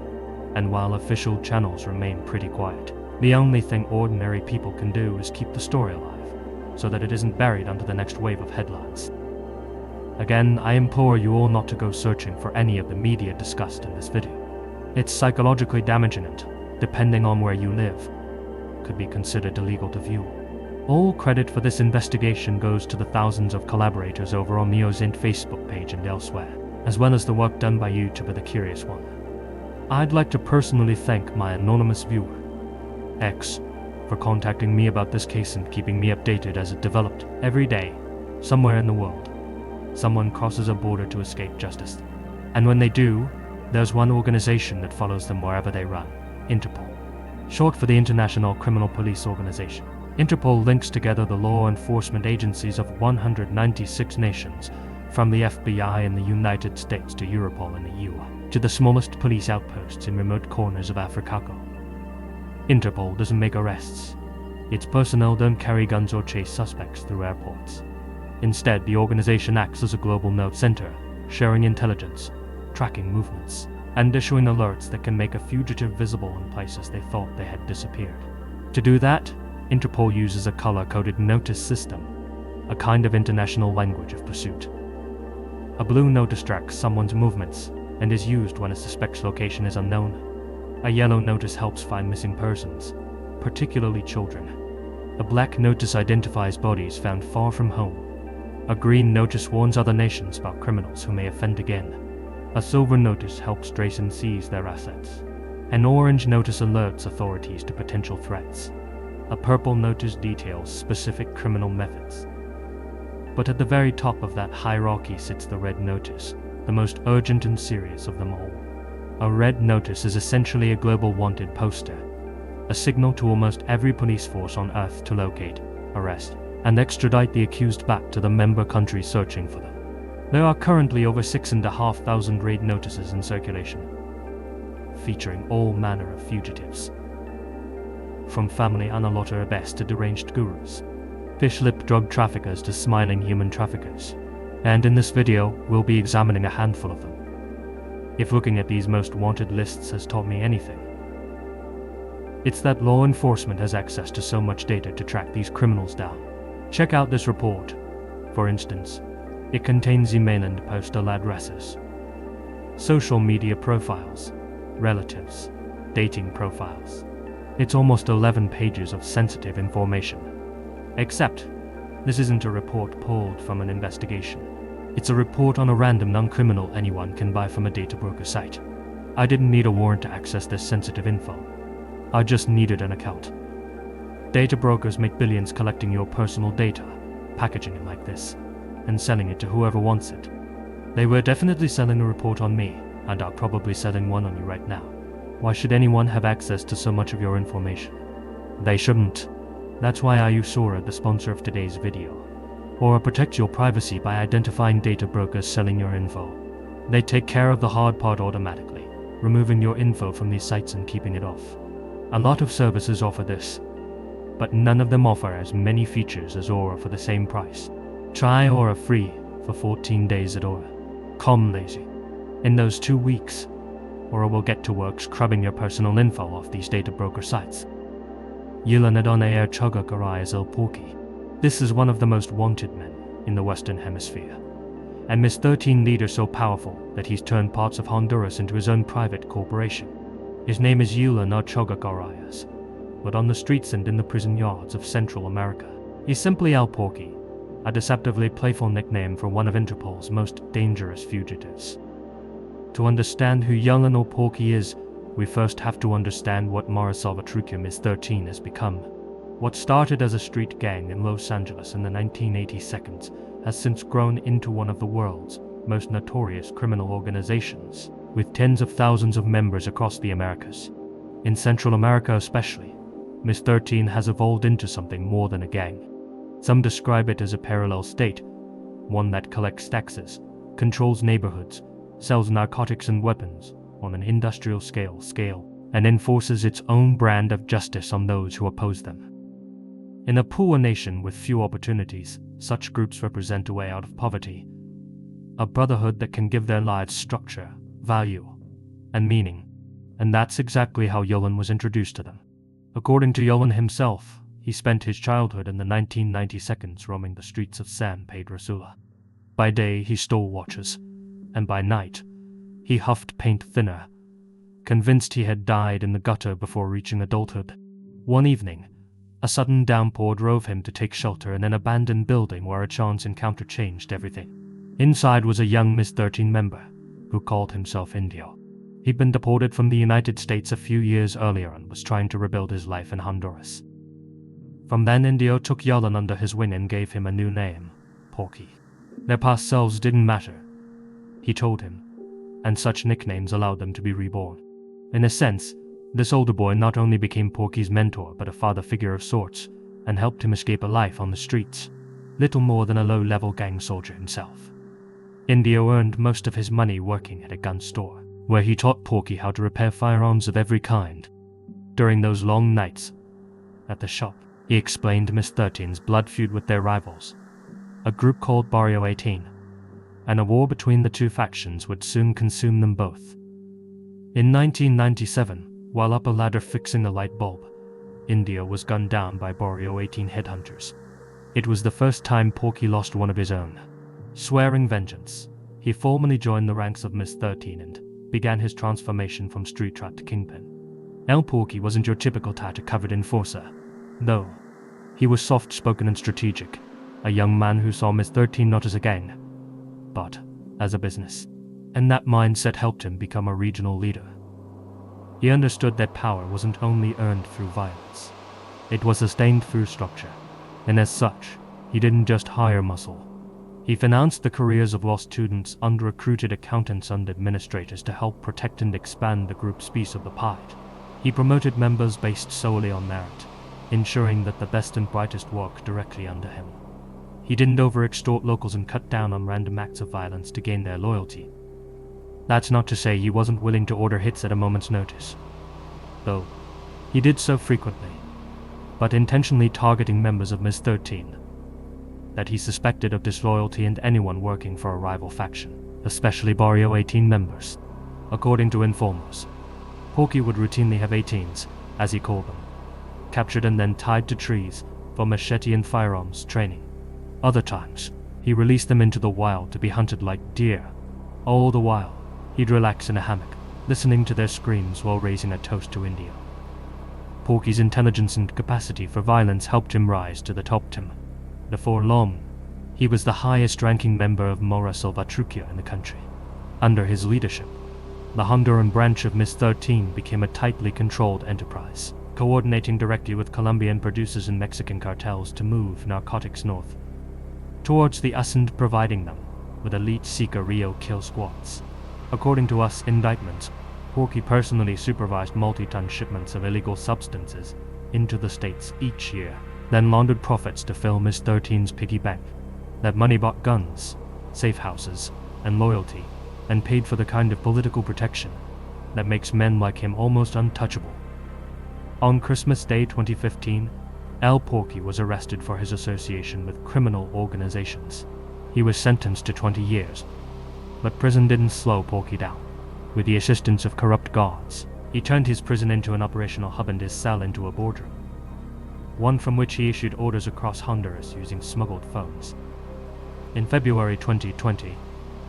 and while official channels remain pretty quiet, the only thing ordinary people can do is keep the story alive, so that it isn't buried under the next wave of headlines. Again, I implore you all not to go searching for any of the media discussed in this video. It's psychologically damaging and, depending on where you live, could be considered illegal to view. All credit for this investigation goes to the thousands of collaborators over on the Yazant Facebook page and elsewhere, as well as the work done by YouTuber The Curious One. I'd like to personally thank my anonymous viewer, X, for contacting me about this case and keeping me updated as it developed. Every day, somewhere in the world, someone crosses a border to escape justice. And when they do, there's one organization that follows them wherever they run, Interpol, short for the International Criminal Police Organization. Interpol links together the law enforcement agencies of 196 nations, from the FBI in the United States to Europol in the EU, to the smallest police outposts in remote corners of Africa. Interpol doesn't make arrests. Its personnel don't carry guns or chase suspects through airports. Instead, the organization acts as a global node center, sharing intelligence, tracking movements, and issuing alerts that can make a fugitive visible in places they thought they had disappeared. To do that, Interpol uses a color-coded notice system, a kind of international language of pursuit. A blue notice tracks someone's movements and is used when a suspect's location is unknown. A yellow notice helps find missing persons, particularly children. A black notice identifies bodies found far from home. A green notice warns other nations about criminals who may offend again. A silver notice helps trace and seize their assets. An orange notice alerts authorities to potential threats. A purple notice details specific criminal methods. But at the very top of that hierarchy sits the red notice, the most urgent and serious of them all. A red notice is essentially a global wanted poster, a signal to almost every police force on Earth to locate, arrest, and extradite the accused back to the member country searching for them. There are currently over 6,500 red notices in circulation, featuring all manner of fugitives, from family analother to deranged gurus, fish-lipped drug traffickers to smiling human traffickers, and in this video we'll be examining a handful of them. If looking at these most wanted lists has taught me anything, it's that law enforcement has access to so much data to track these criminals down. Check out this report. For instance, it contains email and postal addresses, social media profiles, relatives, dating profiles. It's almost 11 pages of sensitive information. Except, this isn't a report pulled from an investigation. It's a report on a random non-criminal anyone can buy from a data broker site. I didn't need a warrant to access this sensitive info. I just needed an account. Data brokers make billions collecting your personal data, packaging it like this, and selling it to whoever wants it. They were definitely selling a report on me, and are probably selling one on you right now. Why should anyone have access to so much of your information? They shouldn't. That's why I use Sora, the sponsor of today's video. Or protect your privacy by identifying data brokers selling your info. They take care of the hard part automatically, removing your info from these sites and keeping it off. A lot of services offer this, but none of them offer as many features as Aura for the same price. Try Aura free for 14 days at Aura.com Lazy. In those 2 weeks, Aura will get to work scrubbing your personal info off these data broker sites. Yılanadon Air Chugakarai is El Porky. This is one of the most wanted men in the Western Hemisphere, and Miss 13 leader so powerful that he's turned parts of Honduras into his own private corporation. His name is Yılanadon Chugakarias, but on the streets and in the prison yards of Central America, he's simply El Porky, a deceptively playful nickname for one of Interpol's most dangerous fugitives. To understand who Yılanadon Porky is, we first have to understand what Mara Salvatrucha Miss 13 has become. What started as a street gang in Los Angeles in the 1980s has since grown into one of the world's most notorious criminal organizations, with tens of thousands of members across the Americas. In Central America especially, Miss 13 has evolved into something more than a gang. Some describe it as a parallel state, one that collects taxes, controls neighborhoods, sells narcotics and weapons on an industrial scale, and enforces its own brand of justice on those who oppose them. In a poor nation with few opportunities, such groups represent a way out of poverty, a brotherhood that can give their lives structure, value, and meaning, and that's exactly how Yılan was introduced to them. According to Yılan himself, he spent his childhood in the 1990s roaming the streets of San Pedro Sula. By day he stole watches, and by night he huffed paint thinner, convinced he had died in the gutter before reaching adulthood. One evening, a sudden downpour drove him to take shelter in an abandoned building where a chance encounter changed everything. Inside was a young Miss 13 member, who called himself Indio. He'd been deported from the United States a few years earlier and was trying to rebuild his life in Honduras. From then, Indio took Yılan under his wing and gave him a new name, Porky. Their past selves didn't matter, he told him, and such nicknames allowed them to be reborn. In a sense, this older boy not only became Porky's mentor but a father figure of sorts, and helped him escape a life on the streets, little more than a low-level gang soldier himself. Indio earned most of his money working at a gun store, where he taught Porky how to repair firearms of every kind. During those long nights at the shop, he explained Miss 13's blood feud with their rivals, a group called Barrio 18, and a war between the two factions would soon consume them both. In 1997, while up a ladder fixing a light bulb, India was gunned down by Barrio 18 headhunters. It was the first time Porky lost one of his own. Swearing vengeance, he formally joined the ranks of Miss 13 and began his transformation from street rat to kingpin. El Porky wasn't your typical tattoo-covered enforcer, though. He was soft-spoken and strategic, a young man who saw Miss 13 not as a gang, but as a business. And that mindset helped him become a regional leader. He understood that power wasn't only earned through violence, it was sustained through structure, and as such, he didn't just hire muscle. He financed the careers of lost students and recruited accountants and administrators to help protect and expand the group's piece of the pie. He promoted members based solely on merit, ensuring that the best and brightest worked directly under him. He didn't overextort locals and cut down on random acts of violence to gain their loyalty. That's not to say he wasn't willing to order hits at a moment's notice, though he did so frequently, but intentionally targeting members of Miss 13 that he suspected of disloyalty and anyone working for a rival faction, especially Barrio 18 members. According to informers, Porky would routinely have 18s, as he called them, captured and then tied to trees for machete and firearms training. Other times, he released them into the wild to be hunted like deer. All the while, he'd relax in a hammock, listening to their screams while raising a toast to India. Porky's intelligence and capacity for violence helped him rise to the top. Before long, he was the highest-ranking member of Mora Salvatrucha in the country. Under his leadership, the Honduran branch of Miss 13 became a tightly controlled enterprise, coordinating directly with Colombian producers and Mexican cartels to move narcotics north towards the US and providing them with elite Sicario kill squads. According to US indictments, Porky personally supervised multi-ton shipments of illegal substances into the states each year, then laundered profits to fill Miss 13's piggy bank. That money bought guns, safe houses, and loyalty, and paid for the kind of political protection that makes men like him almost untouchable. On Christmas Day 2015, El Porky was arrested for his association with criminal organizations. He was sentenced to 20 years, but prison didn't slow Porky down. With the assistance of corrupt guards, he turned his prison into an operational hub and his cell into a boardroom, one from which he issued orders across Honduras using smuggled phones. In February 2020,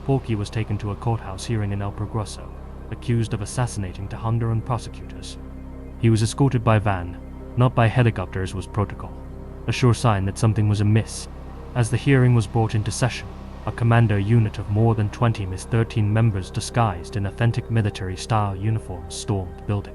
Porky was taken to a courthouse hearing in El Progreso, accused of assassinating two Honduran prosecutors. He was escorted by van, not by helicopters was protocol, a sure sign that something was amiss. As the hearing was brought into session, a commando unit of more than 20 Miss 13 members disguised in authentic military-style uniforms stormed the building.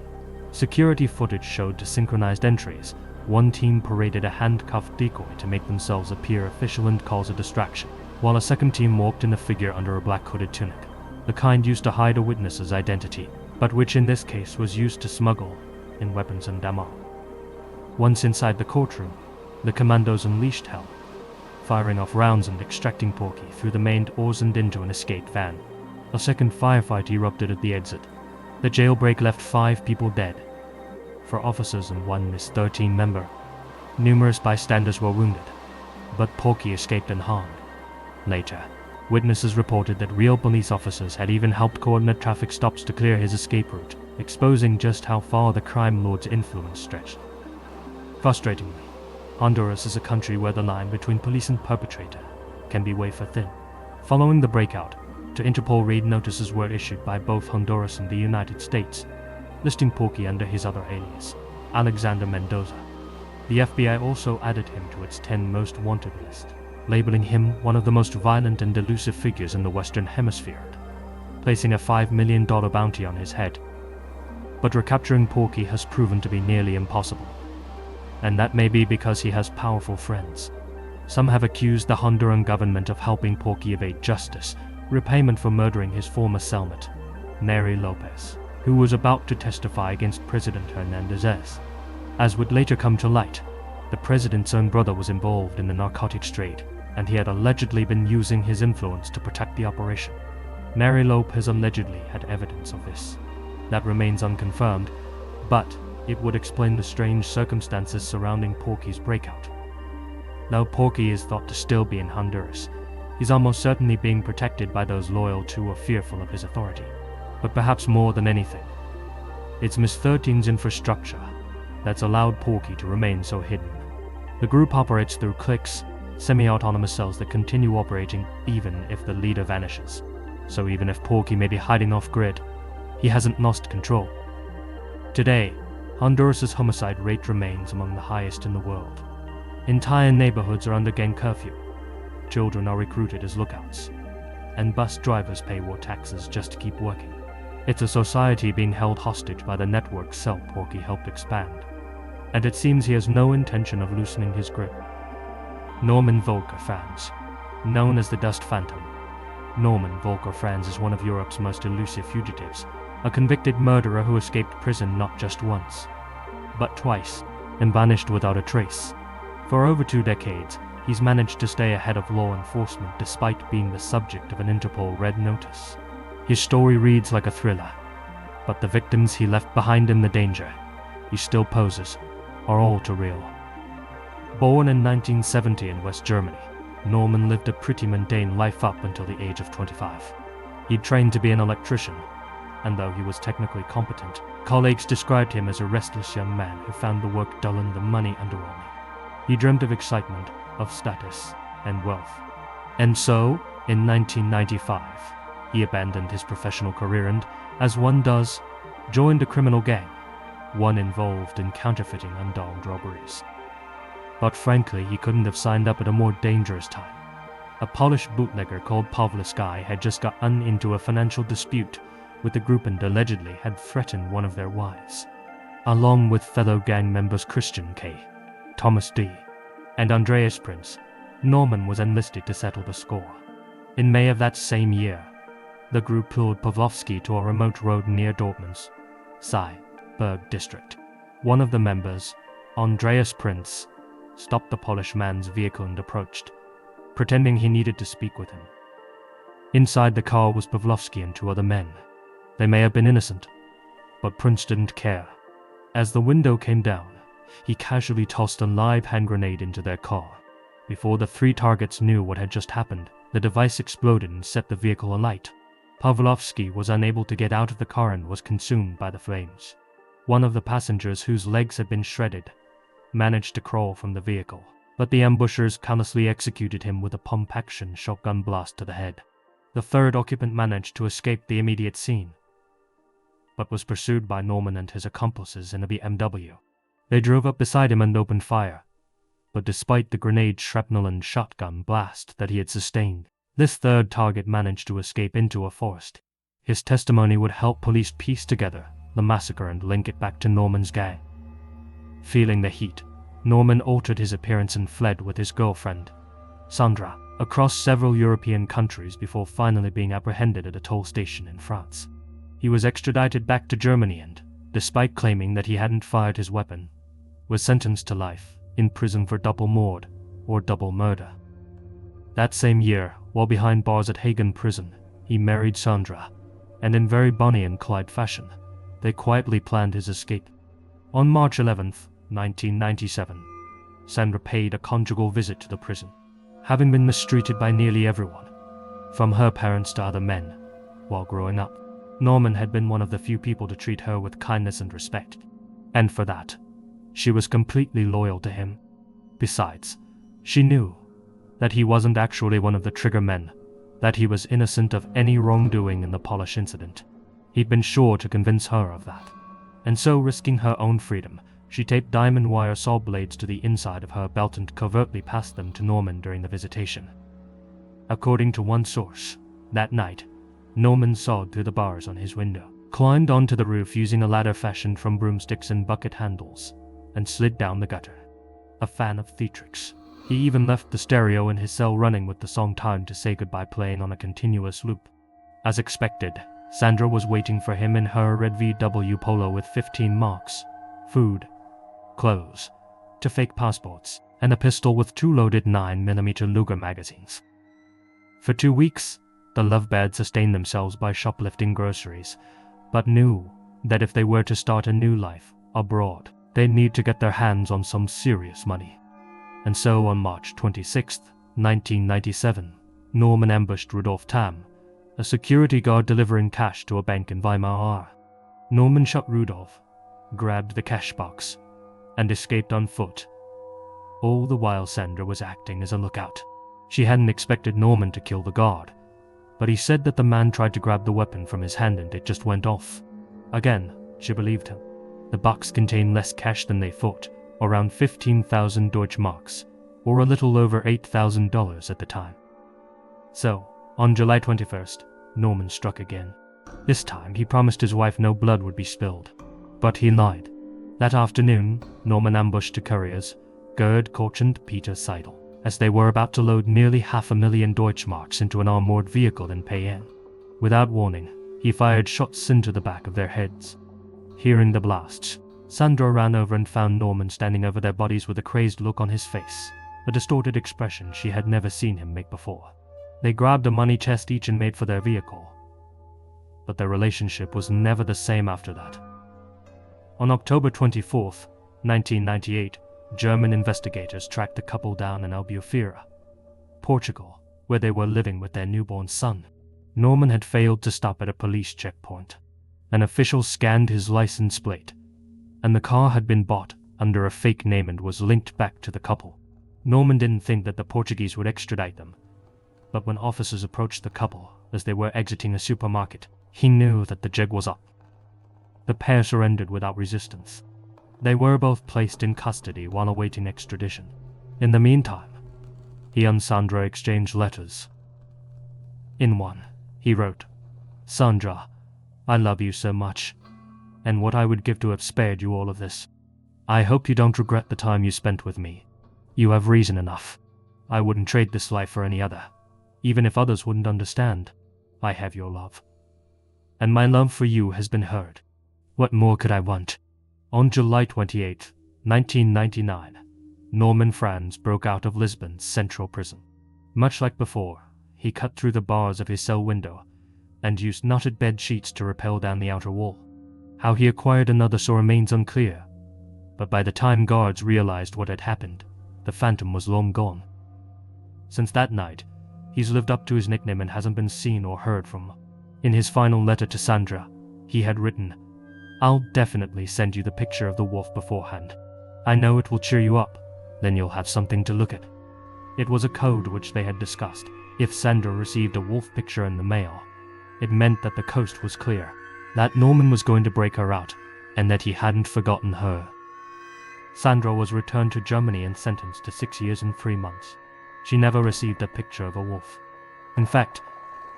Security footage showed synchronized entries. One team paraded a handcuffed decoy to make themselves appear official and cause a distraction, while a second team walked in a figure under a black hooded tunic, the kind used to hide a witness's identity, but which in this case was used to smuggle in weapons and ammo. Once inside the courtroom, the commandos unleashed hell, firing off rounds and extracting Porky through the main doors and into an escape van. A second firefight erupted at the exit. The jailbreak left 5 people dead, 4 officers and 1 Miss 13 member. Numerous bystanders were wounded, but Porky escaped unharmed. Later, witnesses reported that real police officers had even helped coordinate traffic stops to clear his escape route, exposing just how far the crime lord's influence stretched. Frustratingly, Honduras is a country where the line between police and perpetrator can be wafer thin. Following the breakout, to Interpol raid notices were issued by both Honduras and the United States, listing Porky under his other alias, Alexander Mendoza. The FBI also added him to its 10 most wanted list, labeling him one of the most violent and elusive figures in the Western Hemisphere, placing a $5 million bounty on his head. But recapturing Porky has proven to be nearly impossible, and that may be because he has powerful friends. Some have accused the Honduran government of helping Porky evade justice, repayment for murdering his former cellmate, Neri Lopez, who was about to testify against President Hernandez. As would later come to light, the president's own brother was involved in the narcotics trade, and he had allegedly been using his influence to protect the operation. Neri Lopez allegedly had evidence of this. That remains unconfirmed, but it would explain the strange circumstances surrounding Porky's breakout. Though Porky is thought to still be in Honduras, he's almost certainly being protected by those loyal to or fearful of his authority. But perhaps more than anything, it's Miss 13's infrastructure that's allowed Porky to remain so hidden. The group operates through cliques, semi-autonomous cells that continue operating even if the leader vanishes. So even if Porky may be hiding off-grid, he hasn't lost control. Today, Honduras's homicide rate remains among the highest in the world. Entire neighborhoods are under gang curfew. Children are recruited as lookouts, and bus drivers pay war taxes just to keep working. It's a society being held hostage by the network cell Porky helped expand, and it seems he has no intention of loosening his grip. Norman Volker Franz, known as the Dust Phantom. Norman Volker Franz is one of Europe's most elusive fugitives, a convicted murderer who escaped prison not just once, but twice, and vanished without a trace. For over 2 decades, he's managed to stay ahead of law enforcement despite being the subject of an Interpol Red Notice. His story reads like a thriller, but the victims he left behind in the danger he still poses are all too real. Born in 1970 in West Germany, Norman lived a pretty mundane life up until the age of 25. He'd trained to be an electrician, and though he was technically competent, colleagues described him as a restless young man who found the work dull and the money underwhelming. He dreamt of excitement, of status, and wealth. And so, in 1995, he abandoned his professional career and, as one does, joined a criminal gang, one involved in counterfeiting undogged robberies. But frankly, he couldn't have signed up at a more dangerous time. A Polish bootlegger called Pawlowski had just gotten into a financial dispute with the group and allegedly had threatened one of their wives. Along with fellow gang members Christian K., Thomas D., and Andreas Prince, Norman was enlisted to settle the score. In May of that same year, the group lured Pawlowski to a remote road near Dortmund's Cyberg district. One of the members, Andreas Prince, stopped the Polish man's vehicle and approached, pretending he needed to speak with him. Inside the car was Pawlowski and 2 other men. They may have been innocent, but Prince didn't care. As the window came down, he casually tossed a live hand grenade into their car. Before the 3 targets knew what had just happened, the device exploded and set the vehicle alight. Pawlowski was unable to get out of the car and was consumed by the flames. One of the passengers, whose legs had been shredded, managed to crawl from the vehicle, but the ambushers callously executed him with a pump-action shotgun blast to the head. The 3rd occupant managed to escape the immediate scene, but was pursued by Norman and his accomplices in a BMW. They drove up beside him and opened fire, but despite the grenade, shrapnel and shotgun blast that he had sustained, this 3rd target managed to escape into a forest. His testimony would help police piece together the massacre and link it back to Norman's gang. Feeling the heat, Norman altered his appearance and fled with his girlfriend, Sandra, across several European countries before finally being apprehended at a toll station in France. He was extradited back to Germany and, despite claiming that he hadn't fired his weapon, was sentenced to life in prison for double mord or double murder. That same year, while behind bars at Hagen prison, he married Sandra, and in very Bonnie and Clyde fashion, they quietly planned his escape. On March 11th, 1997, Sandra paid a conjugal visit to the prison, having been mistreated by nearly everyone, from her parents to other men, while growing up. Norman had been one of the few people to treat her with kindness and respect, and for that, she was completely loyal to him. Besides, she knew that he wasn't actually one of the trigger men, that he was innocent of any wrongdoing in the Polish incident. He'd been sure to convince her of that, and so, risking her own freedom, she taped diamond wire saw blades to the inside of her belt and covertly passed them to Norman during the visitation. According to one source, that night, Norman sawed through the bars on his window, climbed onto the roof using a ladder fashioned from broomsticks and bucket handles, and slid down the gutter. A fan of theatrics, he even left the stereo in his cell running with the song Time to Say Goodbye playing on a continuous loop. As expected, Sandra was waiting for him in her red VW Polo with 15 marks, food, clothes, to fake passports, and a pistol with 2 loaded 9mm Luger magazines. For 2 weeks, the lovebirds sustained themselves by shoplifting groceries, but knew that if they were to start a new life abroad, they'd need to get their hands on some serious money. And so on March 26, 1997, Norman ambushed Rudolf Tam, a security guard delivering cash to a bank in Weimar. Norman shot Rudolph, grabbed the cash box, and escaped on foot. All the while Sandra was acting as a lookout. She hadn't expected Norman to kill the guard, but he said that the man tried to grab the weapon from his hand and it just went off. Again, she believed him. The box contained less cash than they thought, around 15,000 Deutschmarks, or a little over $8,000 at the time. So, on July 21st, Norman struck again. This time, he promised his wife no blood would be spilled, but he lied. That afternoon, Norman ambushed two couriers, Gerd Koch and Peter Seidel, as they were about to load nearly 500,000 Deutschmarks into an armored vehicle in Payerne. Without warning, he fired shots into the back of their heads. Hearing the blasts, Sandra ran over and found Norman standing over their bodies with a crazed look on his face, a distorted expression she had never seen him make before. They grabbed a money chest each and made for their vehicle. But their relationship was never the same after that. On October 24th, 1998, German investigators tracked the couple down in Albufeira, Portugal, where they were living with their newborn son. Norman had failed to stop at a police checkpoint. An official scanned his license plate, and the car had been bought under a fake name and was linked back to the couple. Norman didn't think that the Portuguese would extradite them, but when officers approached the couple as they were exiting a supermarket, he knew that the jig was up. The pair surrendered without resistance. They were both placed in custody while awaiting extradition. In the meantime, he and Sandra exchanged letters. In one, he wrote, "Sandra, I love you so much, and what I would give to have spared you all of this. I hope you don't regret the time you spent with me. You have reason enough. I wouldn't trade this life for any other, even if others wouldn't understand. I have your love. And my love for you has been heard. What more could I want?" On July 28, 1999, Norman Franz broke out of Lisbon's central prison. Much like before, he cut through the bars of his cell window and used knotted bed sheets to rappel down the outer wall. How he acquired another so remains unclear, but by the time guards realized what had happened, the Phantom was long gone. Since that night, he's lived up to his nickname and hasn't been seen or heard from. In his final letter to Sandra, he had written, "I'll definitely send you the picture of the wolf beforehand. I know it will cheer you up, then you'll have something to look at." It was a code which they had discussed. If Sandra received a wolf picture in the mail, it meant that the coast was clear, that Norman was going to break her out, and that he hadn't forgotten her. Sandra was returned to Germany and sentenced to 6 years and 3 months. She never received a picture of a wolf. In fact,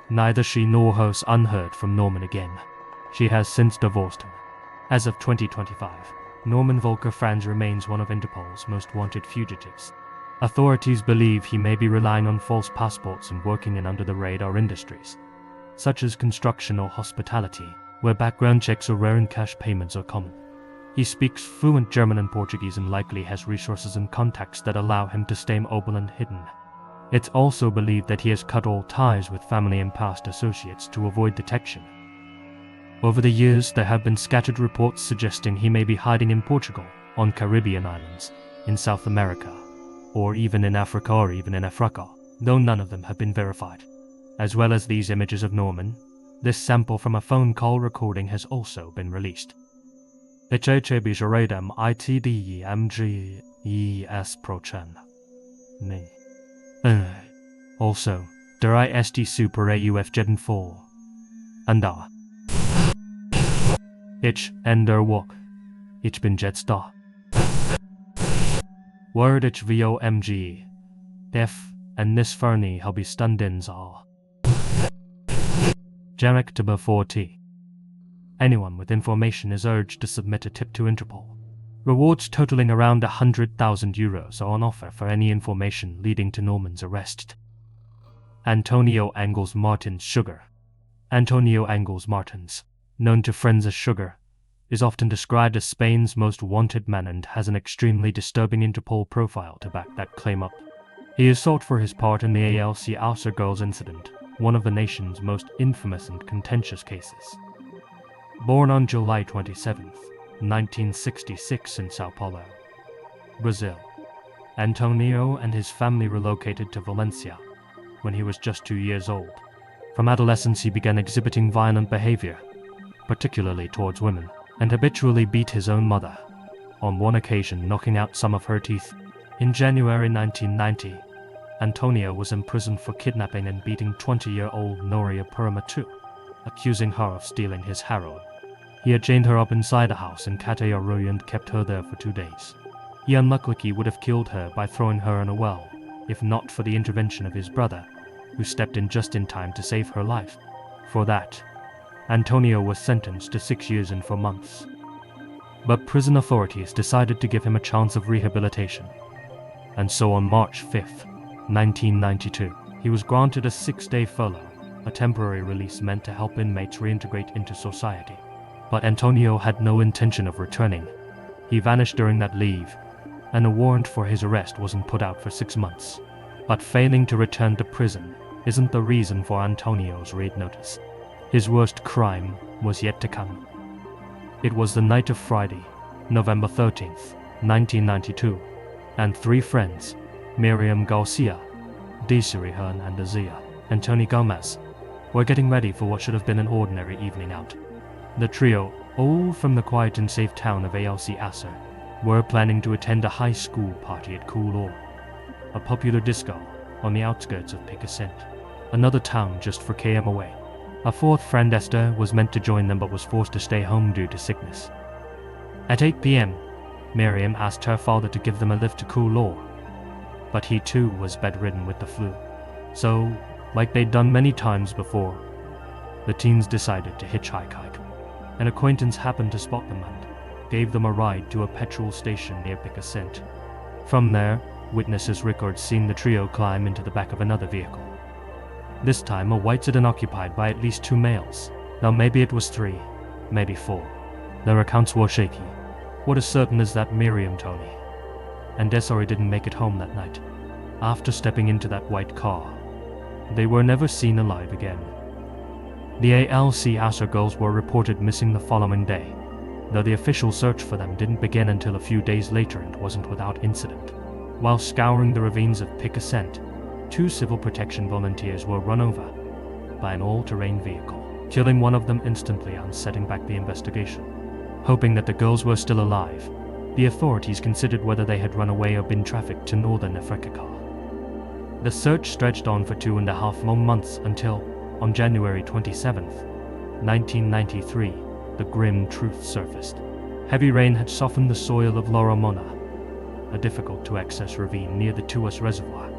neither she nor her son heard from Norman again. She has since divorced him. As of 2025, Norman Volker Franz remains one of Interpol's most wanted fugitives. Authorities believe he may be relying on false passports and working in under-the-radar industries, such as construction or hospitality, where background checks or rare and cash payments are common. He speaks fluent German and Portuguese and likely has resources and contacts that allow him to stay mobile and hidden. It's also believed that he has cut all ties with family and past associates to avoid detection. Over the years, there have been scattered reports suggesting he may be hiding in Portugal, on Caribbean islands, in South America, or even in Africa, though none of them have been verified. As well as these images of Norman, this sample from a phone call recording has also been released. LazyMasquerade ITDMGES Prochan. Also, der ist super AUF Jeden 4. And Ich ender walk. Ich bin jetzt da. Word ich VOMG. Def and nis fernie hobby stundins all. Jarek to before T. Anyone with information is urged to submit a tip to Interpol. Rewards totaling around €100,000 are on offer for any information leading to Norman's arrest. Antonio Angles Martins Sugar. Antonio Angles Martins, known to friends as Sugar, is often described as Spain's most wanted man and has an extremely disturbing Interpol profile to back that claim up. He is sought for his part in the ALC Auser Girls incident, one of the nation's most infamous and contentious cases. Born on July 27, 1966 in Sao Paulo, Brazil, Antonio and his family relocated to Valencia when he was just 2 years old, From adolescence he began exhibiting violent behavior, particularly towards women, and habitually beat his own mother, on one occasion knocking out some of her teeth. In January 1990, Antonio was imprisoned for kidnapping and beating 20-year-old Noria Purma too, accusing her of stealing his heroin. He had chained her up inside a house in Kate Arroyo and kept her there for 2 days. He unluckily would have killed her by throwing her in a well, if not for the intervention of his brother, who stepped in just in time to save her life. For that, Antonio was sentenced to 6 years and 4 months. But prison authorities decided to give him a chance of rehabilitation. And so on March 5, 1992, he was granted a 6-day furlough, a temporary release meant to help inmates reintegrate into society. But Antonio had no intention of returning. He vanished during that leave, and a warrant for his arrest wasn't put out for 6 months. But failing to return to prison isn't the reason for Antonio's raid notice. His worst crime was yet to come. It was the night of Friday, November 13th, 1992, and 3 friends, Miriam Garcia, Desiree Hearn and Azia, and Tony Gomez, were getting ready for what should have been an ordinary evening out. The trio, all from the quiet and safe town of ALC Acer, were planning to attend a high school party at Coolor, a popular disco on the outskirts of Picassent, another town just 4 km away. A 4th friend, Esther, was meant to join them but was forced to stay home due to sickness. At 8 p.m., Miriam asked her father to give them a lift to Coolor, but he too was bedridden with the flu. So, like they'd done many times before, the teens decided to hitchhike. An acquaintance happened to spot them and gave them a ride to a petrol station near Picassent. From there, witnesses record seeing the trio climb into the back of another vehicle. This time, a white sedan occupied by at least 2 males. Now maybe it was 3, maybe 4. Their accounts were shaky. What is certain is that Miriam, Tony, and Desiree didn't make it home that night. After stepping into that white car, they were never seen alive again. The ALC Acer girls were reported missing the following day, though the official search for them didn't begin until a few days later and wasn't without incident. While scouring the ravines of Picassent, 2 civil protection volunteers were run over by an all-terrain vehicle, killing one of them instantly and setting back the investigation. Hoping that the girls were still alive, the authorities considered whether they had run away or been trafficked to northern Africa. The search stretched on for 2.5 more months until, on January 27th, 1993, the grim truth surfaced. Heavy rain had softened the soil of Laura Mona, a difficult-to-access ravine near the Tuas Reservoir,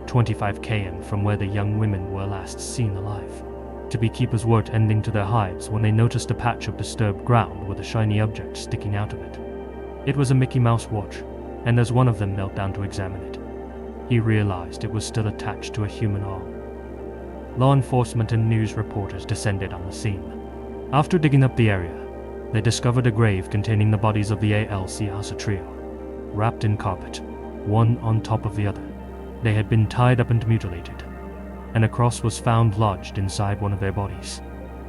25 km from where the young women were last seen alive. The beekeepers were tending to their hives when they noticed a patch of disturbed ground with a shiny object sticking out of it. It was a Mickey Mouse watch, and as one of them knelt down to examine it, he realized it was still attached to a human arm. Law enforcement and news reporters descended on the scene. After digging up the area, they discovered a grave containing the bodies of the ALC Acer trio, wrapped in carpet, one on top of the other. They had been tied up and mutilated, and a cross was found lodged inside one of their bodies.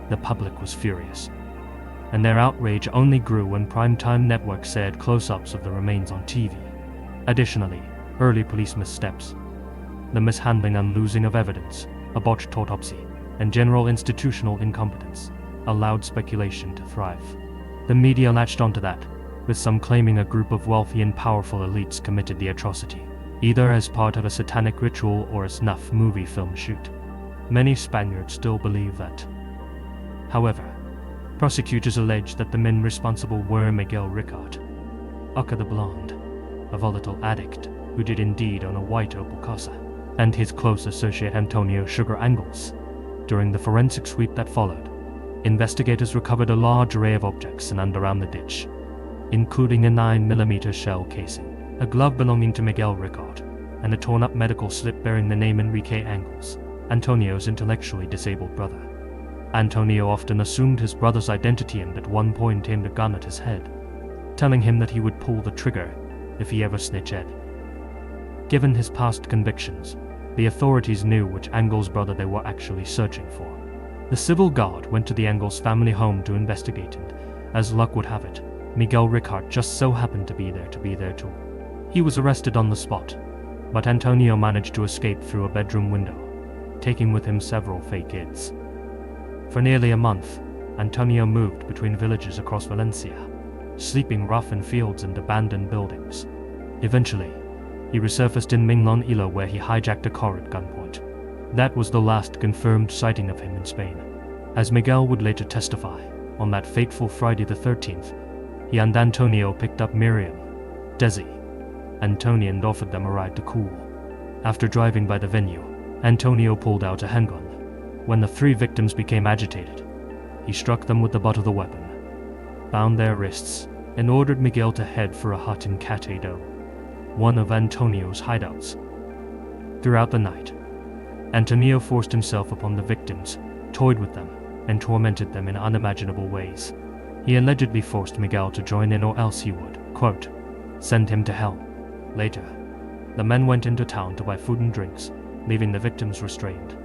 The public was furious, and their outrage only grew when primetime networks shared close-ups of the remains on TV. Additionally, early police missteps, the mishandling and losing of evidence, a botched autopsy, and general institutional incompetence allowed speculation to thrive. The media latched onto that, with some claiming a group of wealthy and powerful elites committed the atrocity, either as part of a satanic ritual or a snuff movie film shoot. Many Spaniards still believe that. However, prosecutors allege that the men responsible were Miguel Ricard, Aka the Blonde, a volatile addict who did indeed own a white Opel Corsa, and his close associate Antonio Sugar Angles. During the forensic sweep that followed, investigators recovered a large array of objects in and around the ditch, including a 9mm shell casing, a glove belonging to Miguel Ricard, and a torn-up medical slip bearing the name Enrique Angles, Antonio's intellectually disabled brother. Antonio often assumed his brother's identity and at one point aimed a gun at his head, telling him that he would pull the trigger if he ever snitched. Given his past convictions, the authorities knew which Angles' brother they were actually searching for. The civil guard went to the Angles family home to investigate, and, as luck would have it, Miguel Ricard just so happened to be there too. He was arrested on the spot, but Antonio managed to escape through a bedroom window, taking with him several fake kids. For nearly a month, Antonio moved between villages across Valencia, sleeping rough in fields and abandoned buildings. Eventually, he resurfaced in Minglon, where he hijacked a car at gunpoint. That was the last confirmed sighting of him in Spain. As Miguel would later testify, on that fateful Friday the 13th, he and Antonio picked up Miriam, Desi, and Tony and offered them a ride to Cool. After driving by the venue, Antonio pulled out a handgun. When the three victims became agitated, he struck them with the butt of the weapon, bound their wrists, and ordered Miguel to head for a hut in Catado, one of Antonio's hideouts. Throughout the night, Antonio forced himself upon the victims, toyed with them, and tormented them in unimaginable ways. He allegedly forced Miguel to join in, or else he would, quote, send him to hell. Later, the men went into town to buy food and drinks, leaving the victims restrained.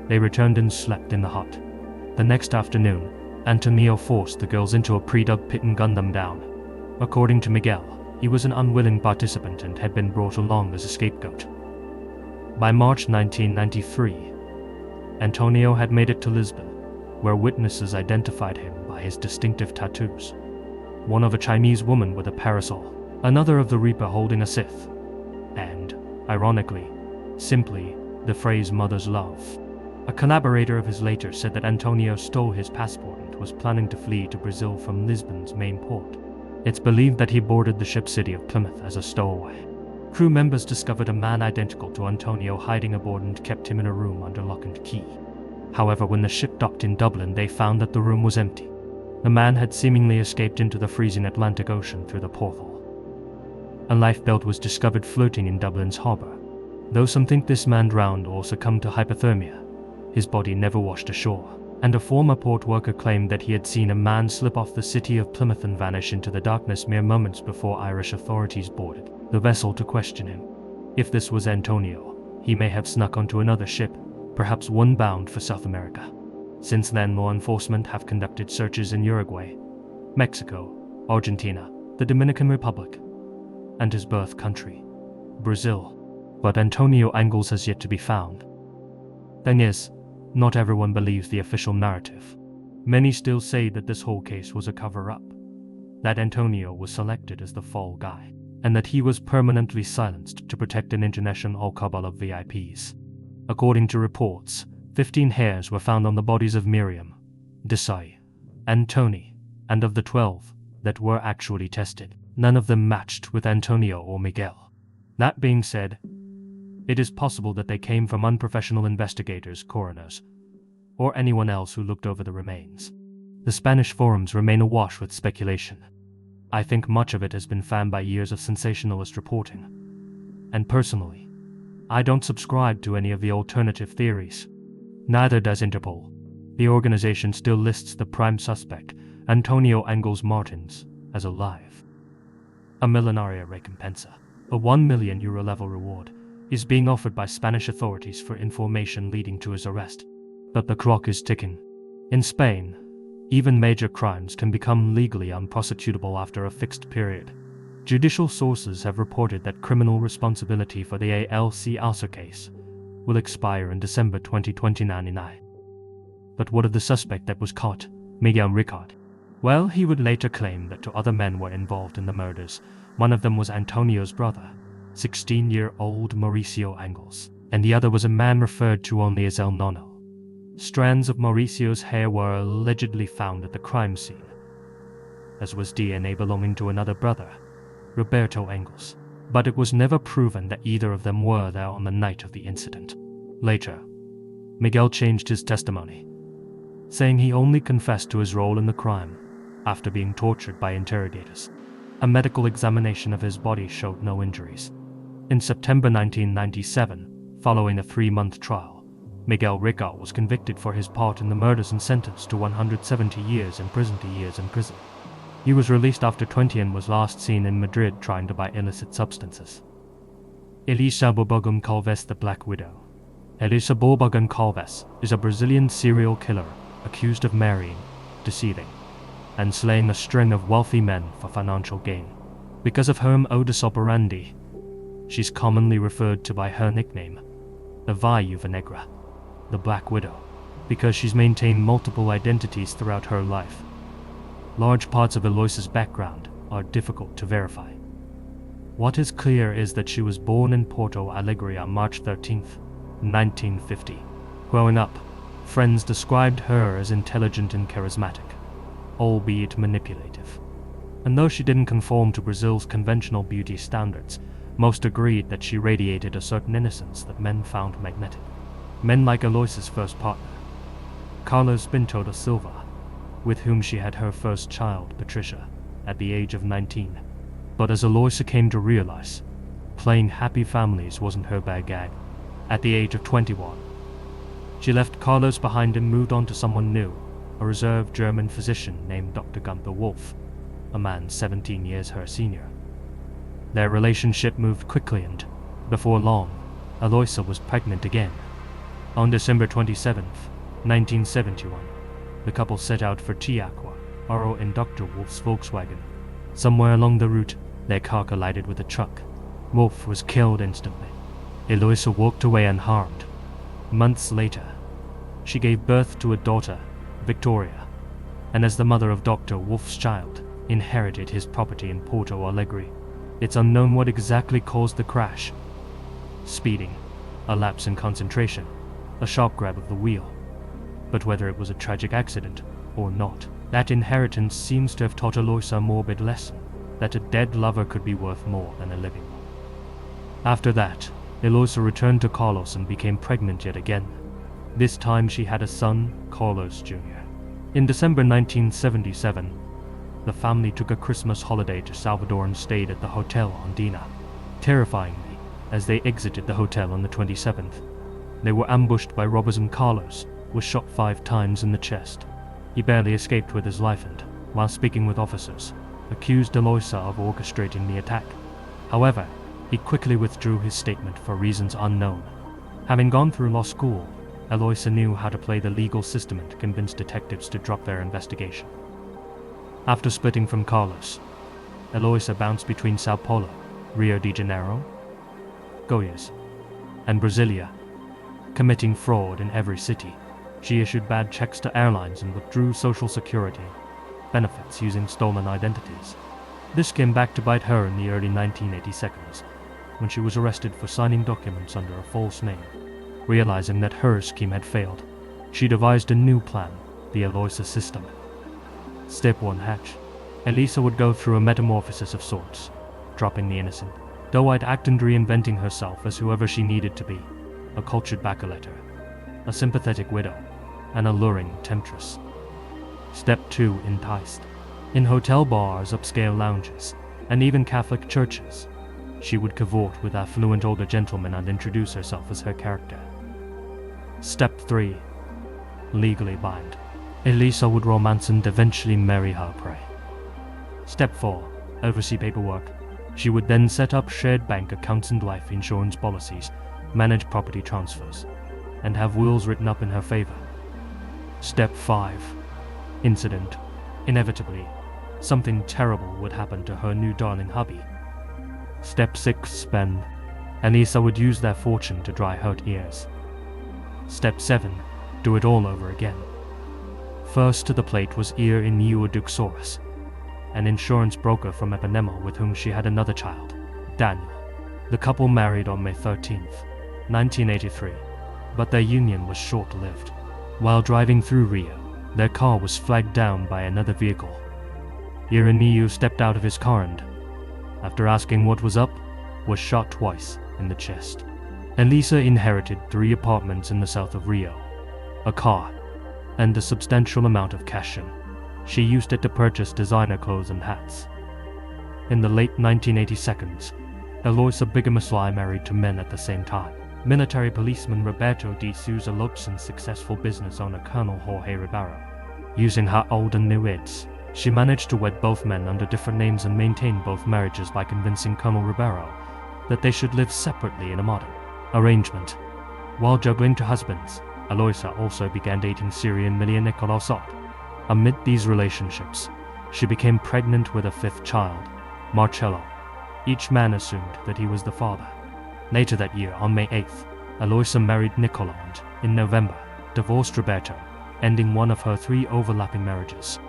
They returned and slept in the hut. The next afternoon, Antonio forced the girls into a pre-dug pit and gunned them down. According to Miguel, he was an unwilling participant and had been brought along as a scapegoat. By March 1993, Antonio had made it to Lisbon, where witnesses identified him by his distinctive tattoos. One of a Chinese woman with a parasol, another of the Reaper holding a scythe, and, ironically, simply the phrase mother's love. A collaborator of his later said that Antonio stole his passport and was planning to flee to Brazil from Lisbon's main port. It's believed that he boarded the ship City of Plymouth as a stowaway. Crew members discovered a man identical to Antonio hiding aboard and kept him in a room under lock and key. However, when the ship docked in Dublin, they found that the room was empty. The man had seemingly escaped into the freezing Atlantic Ocean through the porthole. A lifebelt was discovered floating in Dublin's harbour. Though some think this man drowned or succumbed to hypothermia, his body never washed ashore, and a former port worker claimed that he had seen a man slip off the City of Plymouth and vanish into the darkness mere moments before Irish authorities boarded the vessel to question him. If this was Antonio, he may have snuck onto another ship, perhaps one bound for South America. Since then, law enforcement have conducted searches in Uruguay, Mexico, Argentina, the Dominican Republic, and his birth country, Brazil. But Antonio Angles has yet to be found. Thing is, not everyone believes the official narrative. Many still say that this whole case was a cover-up, that Antonio was selected as the fall guy, and that he was permanently silenced to protect an international cabal of VIPs. According to reports, 15 hairs were found on the bodies of Miriam, Desai, and Tony, and of the 12 that were actually tested, none of them matched with Antonio or Miguel. That being said, it is possible that they came from unprofessional investigators, coroners, or anyone else who looked over the remains. The Spanish forums remain awash with speculation. I think much of it has been fanned by years of sensationalist reporting. And personally, I don't subscribe to any of the alternative theories. Neither does Interpol. The organization still lists the prime suspect, Antonio Angles Martins, as alive. A millonaria recompensa, a €1 million level reward, is being offered by Spanish authorities for information leading to his arrest. But the clock is ticking. In Spain, even major crimes can become legally unprosecutable after a fixed period. Judicial sources have reported that criminal responsibility for the ALC Alcer case will expire in December 2029. But what of the suspect that was caught, Miguel Ricard? Well, he would later claim that two other men were involved in the murders. One of them was Antonio's brother, 16-year-old Mauricio Angles, and the other was a man referred to only as El Nono. Strands of Mauricio's hair were allegedly found at the crime scene, as was DNA belonging to another brother, Roberto Angles, but it was never proven that either of them were there on the night of the incident. Later, Miguel changed his testimony, saying he only confessed to his role in the crime after being tortured by interrogators. A medical examination of his body showed no injuries. In September 1997, following a 3-month trial, Miguel Ricard was convicted for his part in the murders and sentenced to 170 years in prison. He was released after 20 and was last seen in Madrid trying to buy illicit substances. Elisa Borbogun Calves, the Black Widow. Elisa Borbogun Calves is a Brazilian serial killer accused of marrying, deceiving, and slaying a string of wealthy men for financial gain. Because of her modus operandi, she's commonly referred to by her nickname, the Viuva Negra. the Black Widow, because she's maintained multiple identities throughout her life. Large parts of Eloisa's background are difficult to verify. What is clear is that she was born in Porto Alegre on March 13th, 1950. Growing up, friends described her as intelligent and charismatic, albeit manipulative. And though she didn't conform to Brazil's conventional beauty standards, most agreed that she radiated a certain innocence that men found magnetic. Men like Eloisa's first partner, Carlos Pinto da Silva, with whom she had her first child, Patricia, at the age of 19. But as Eloisa came to realize, playing happy families wasn't her bag. At the age of 21, she left Carlos behind and moved on to someone new, a reserved German physician named Dr. Gunther Wolf, a man 17 years her senior. Their relationship moved quickly and, before long, Eloisa was pregnant again. On December 27, 1971, the couple set out for Chiaqua, borrowed in Dr. Wolf's Volkswagen. Somewhere along the route, their car collided with a truck. Wolf was killed instantly. Eloisa walked away unharmed. Months later, she gave birth to a daughter, Victoria, and as the mother of Dr. Wolf's child, inherited his property in Porto Alegre. It's unknown what exactly caused the crash. Speeding, a lapse in concentration, a sharp grab of the wheel. But whether it was a tragic accident or not, that inheritance seems to have taught Eloisa a morbid lesson, that a dead lover could be worth more than a living one. After that, Eloisa returned to Carlos and became pregnant yet again. This time she had a son, Carlos Jr. In December 1977, the family took a Christmas holiday to Salvador and stayed at the Hotel Andina. Terrifyingly, as they exited the hotel on the 27th, they were ambushed by robbers and Carlos was shot 5 times in the chest. He barely escaped with his life and, while speaking with officers, accused Eloisa of orchestrating the attack. However, he quickly withdrew his statement for reasons unknown. Having gone through law school, Eloisa knew how to play the legal system and convince detectives to drop their investigation. After splitting from Carlos, Eloisa bounced between Sao Paulo, Rio de Janeiro, Goiás, and Brasilia, committing fraud in every city. She issued bad checks to airlines and withdrew Social Security benefits using stolen identities. This came back to bite her in the early 1980s, when she was arrested for signing documents under a false name. Realizing that her scheme had failed, she devised a new plan, the Eloisa system. Step 1 hatch. Elisa would go through a metamorphosis of sorts, dropping the innocent, doe-eyed act and reinventing herself as whoever she needed to be, a cultured baccalaureate, a sympathetic widow, an alluring temptress. Step 2 enticed. In hotel bars, upscale lounges, and even Catholic churches, she would cavort with affluent older gentlemen and introduce herself as her character. Step 3 legally bind. Elisa would romance and eventually marry her prey. Step 4 oversee paperwork. She would then set up shared bank accounts and life insurance policies, manage property transfers, and have wills written up in her favor. Step 5 incident. Inevitably, something terrible would happen to her new darling hubby. Step 6 spend. Elisa would use their fortune to dry her tears. Step 7 do it all over again. First to the plate was eerie Duxoris, an insurance broker from Ipanema with whom she had another child, Daniel. The couple married on May 13th, 1983, but their union was short-lived. While driving through Rio, their car was flagged down by another vehicle. Irineu stepped out of his car and, after asking what was up, was shot twice in the chest. Elisa inherited 3 apartments in the south of Rio, a car, and a substantial amount of cash. She used it to purchase designer clothes and hats. In the late 1980s, Eloisa Bigamosly married 2 men at the same time. Military policeman Roberto de Souza Lopeson's successful business owner Colonel Jorge Ribeiro. Using her old and new wits, she managed to wed both men under different names and maintain both marriages by convincing Colonel Ribeiro that they should live separately in a modern arrangement. While juggling 2 husbands, Eloisa also began dating Syrian millionaire Nicolas Saad. Amid these relationships, she became pregnant with a 5th child, Marcello. Each man assumed that he was the father. Later that year, on May 8th, Eloisa married Nicola and, in November, divorced Roberto, ending one of her 3 overlapping marriages.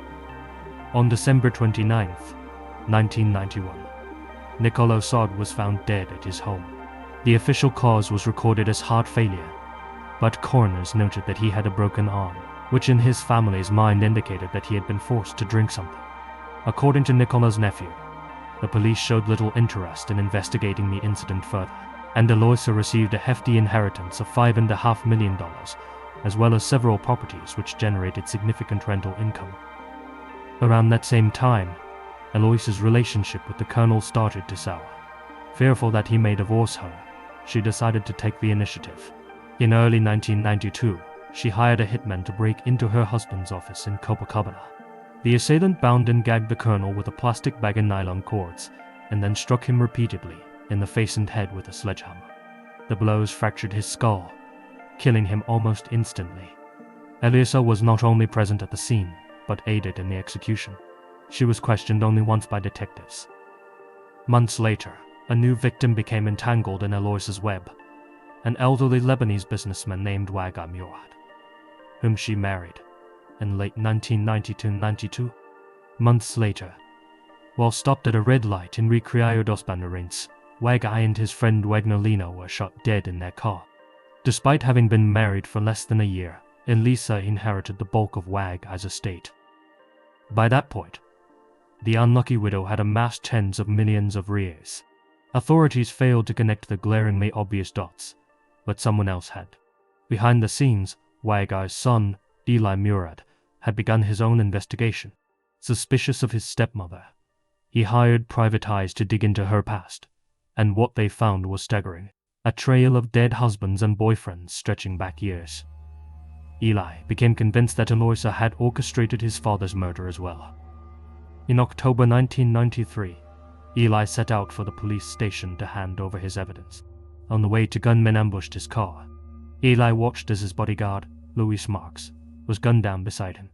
On December 29, 1991, Niccolo Sod was found dead at his home. The official cause was recorded as heart failure, but coroners noted that he had a broken arm, which in his family's mind indicated that he had been forced to drink something. According to Niccolo's nephew, the police showed little interest in investigating the incident further, and Eloisa received a hefty inheritance of $5.5 million, as well as several properties which generated significant rental income. Around that same time, Eloisa's relationship with the colonel started to sour. Fearful that he may divorce her, she decided to take the initiative. In early 1992, she hired a hitman to break into her husband's office in Copacabana. The assailant bound and gagged the colonel with a plastic bag and nylon cords, and then struck him repeatedly in the face and head with a sledgehammer. The blows fractured his skull, killing him almost instantly. Eloisa was not only present at the scene, but aided in the execution. She was questioned only once by detectives. Months later, a new victim became entangled in Eloisa's web, an elderly Lebanese businessman named Waga Murad, whom she married in late 1992. Months later, while stopped at a red light in Recreio dos Bandeirins, Waga and his friend Wagnolino were shot dead in their car. Despite having been married for less than a year, Elisa inherited the bulk of Waga's estate. By that point, the unlucky widow had amassed tens of millions of reais. Authorities failed to connect the glaringly obvious dots, but someone else had. Behind the scenes, Waga's son, Eli Murad, had begun his own investigation. Suspicious of his stepmother, he hired private eyes to dig into her past, and what they found was staggering. A trail of dead husbands and boyfriends stretching back years. Eli became convinced that Eloisa had orchestrated his father's murder as well. In October 1993, Eli set out for the police station to hand over his evidence. On the way, gunmen ambushed his car. Eli watched as his bodyguard, Luis Marx, was gunned down beside him.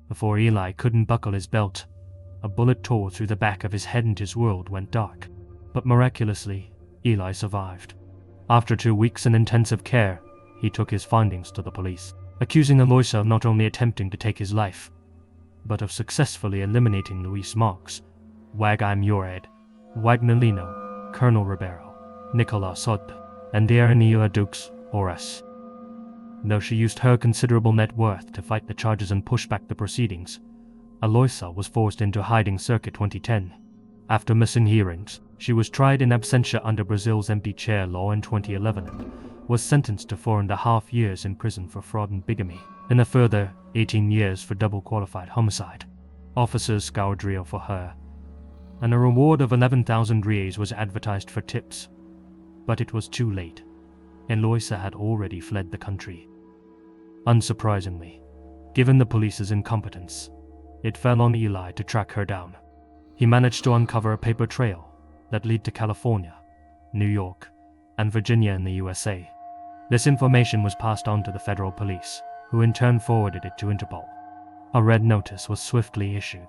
Before Eli could unbuckle his belt, a bullet tore through the back of his head and his world went dark. But miraculously, Eli survived. After 2 weeks in intensive care, he took his findings to the police, accusing Eloisa of not only attempting to take his life, but of successfully eliminating Luis Marx, Waga Murad, Wagnolino, Colonel Ribeiro, Nicola Sod, and Ireneo Dukes Horace. Though she used her considerable net worth to fight the charges and push back the proceedings, Eloisa was forced into hiding circa 2010. After missing hearings, she was tried in absentia under Brazil's empty chair law in 2011 and was sentenced to 4.5 years in prison for fraud and bigamy, and a further 18 years for double-qualified homicide. Officers scoured Rio for her, and a reward of 11,000 reais was advertised for tips. But it was too late. Eloisa had already fled the country. Unsurprisingly, given the police's incompetence, it fell on Eli to track her down. He managed to uncover a paper trail that led to California, New York, and Virginia in the USA. This information was passed on to the federal police, who in turn forwarded it to Interpol. A red notice was swiftly issued.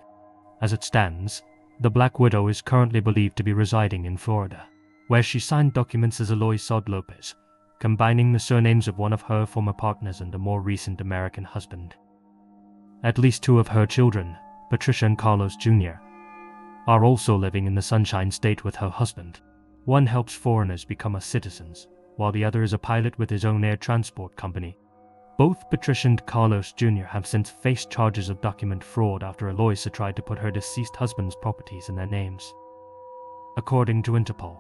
As it stands, the Black Widow is currently believed to be residing in Florida, where she signed documents as Eloy Sod Lopez, combining the surnames of one of her former partners and a more recent American husband. At least 2 of her children, Patricia and Carlos Jr., are also living in the Sunshine State with her husband. One helps foreigners become citizens, while the other is a pilot with his own air transport company. Both Patricia and Carlos Jr. have since faced charges of document fraud after Eloisa tried to put her deceased husband's properties in their names. According to Interpol,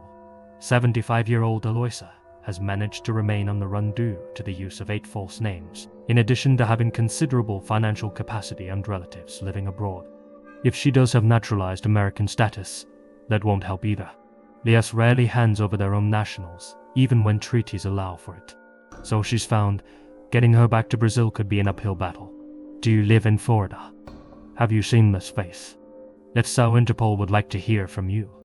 75-year-old Eloisa has managed to remain on the run due to the use of 8 false names, in addition to having considerable financial capacity and relatives living abroad. If she does have naturalized American status, that won't help either. The US rarely hands over their own nationals, even when treaties allow for it. So she's found getting her back to Brazil could be an uphill battle. Do you live in Florida? Have you seen this face? If so, Interpol would like to hear from you.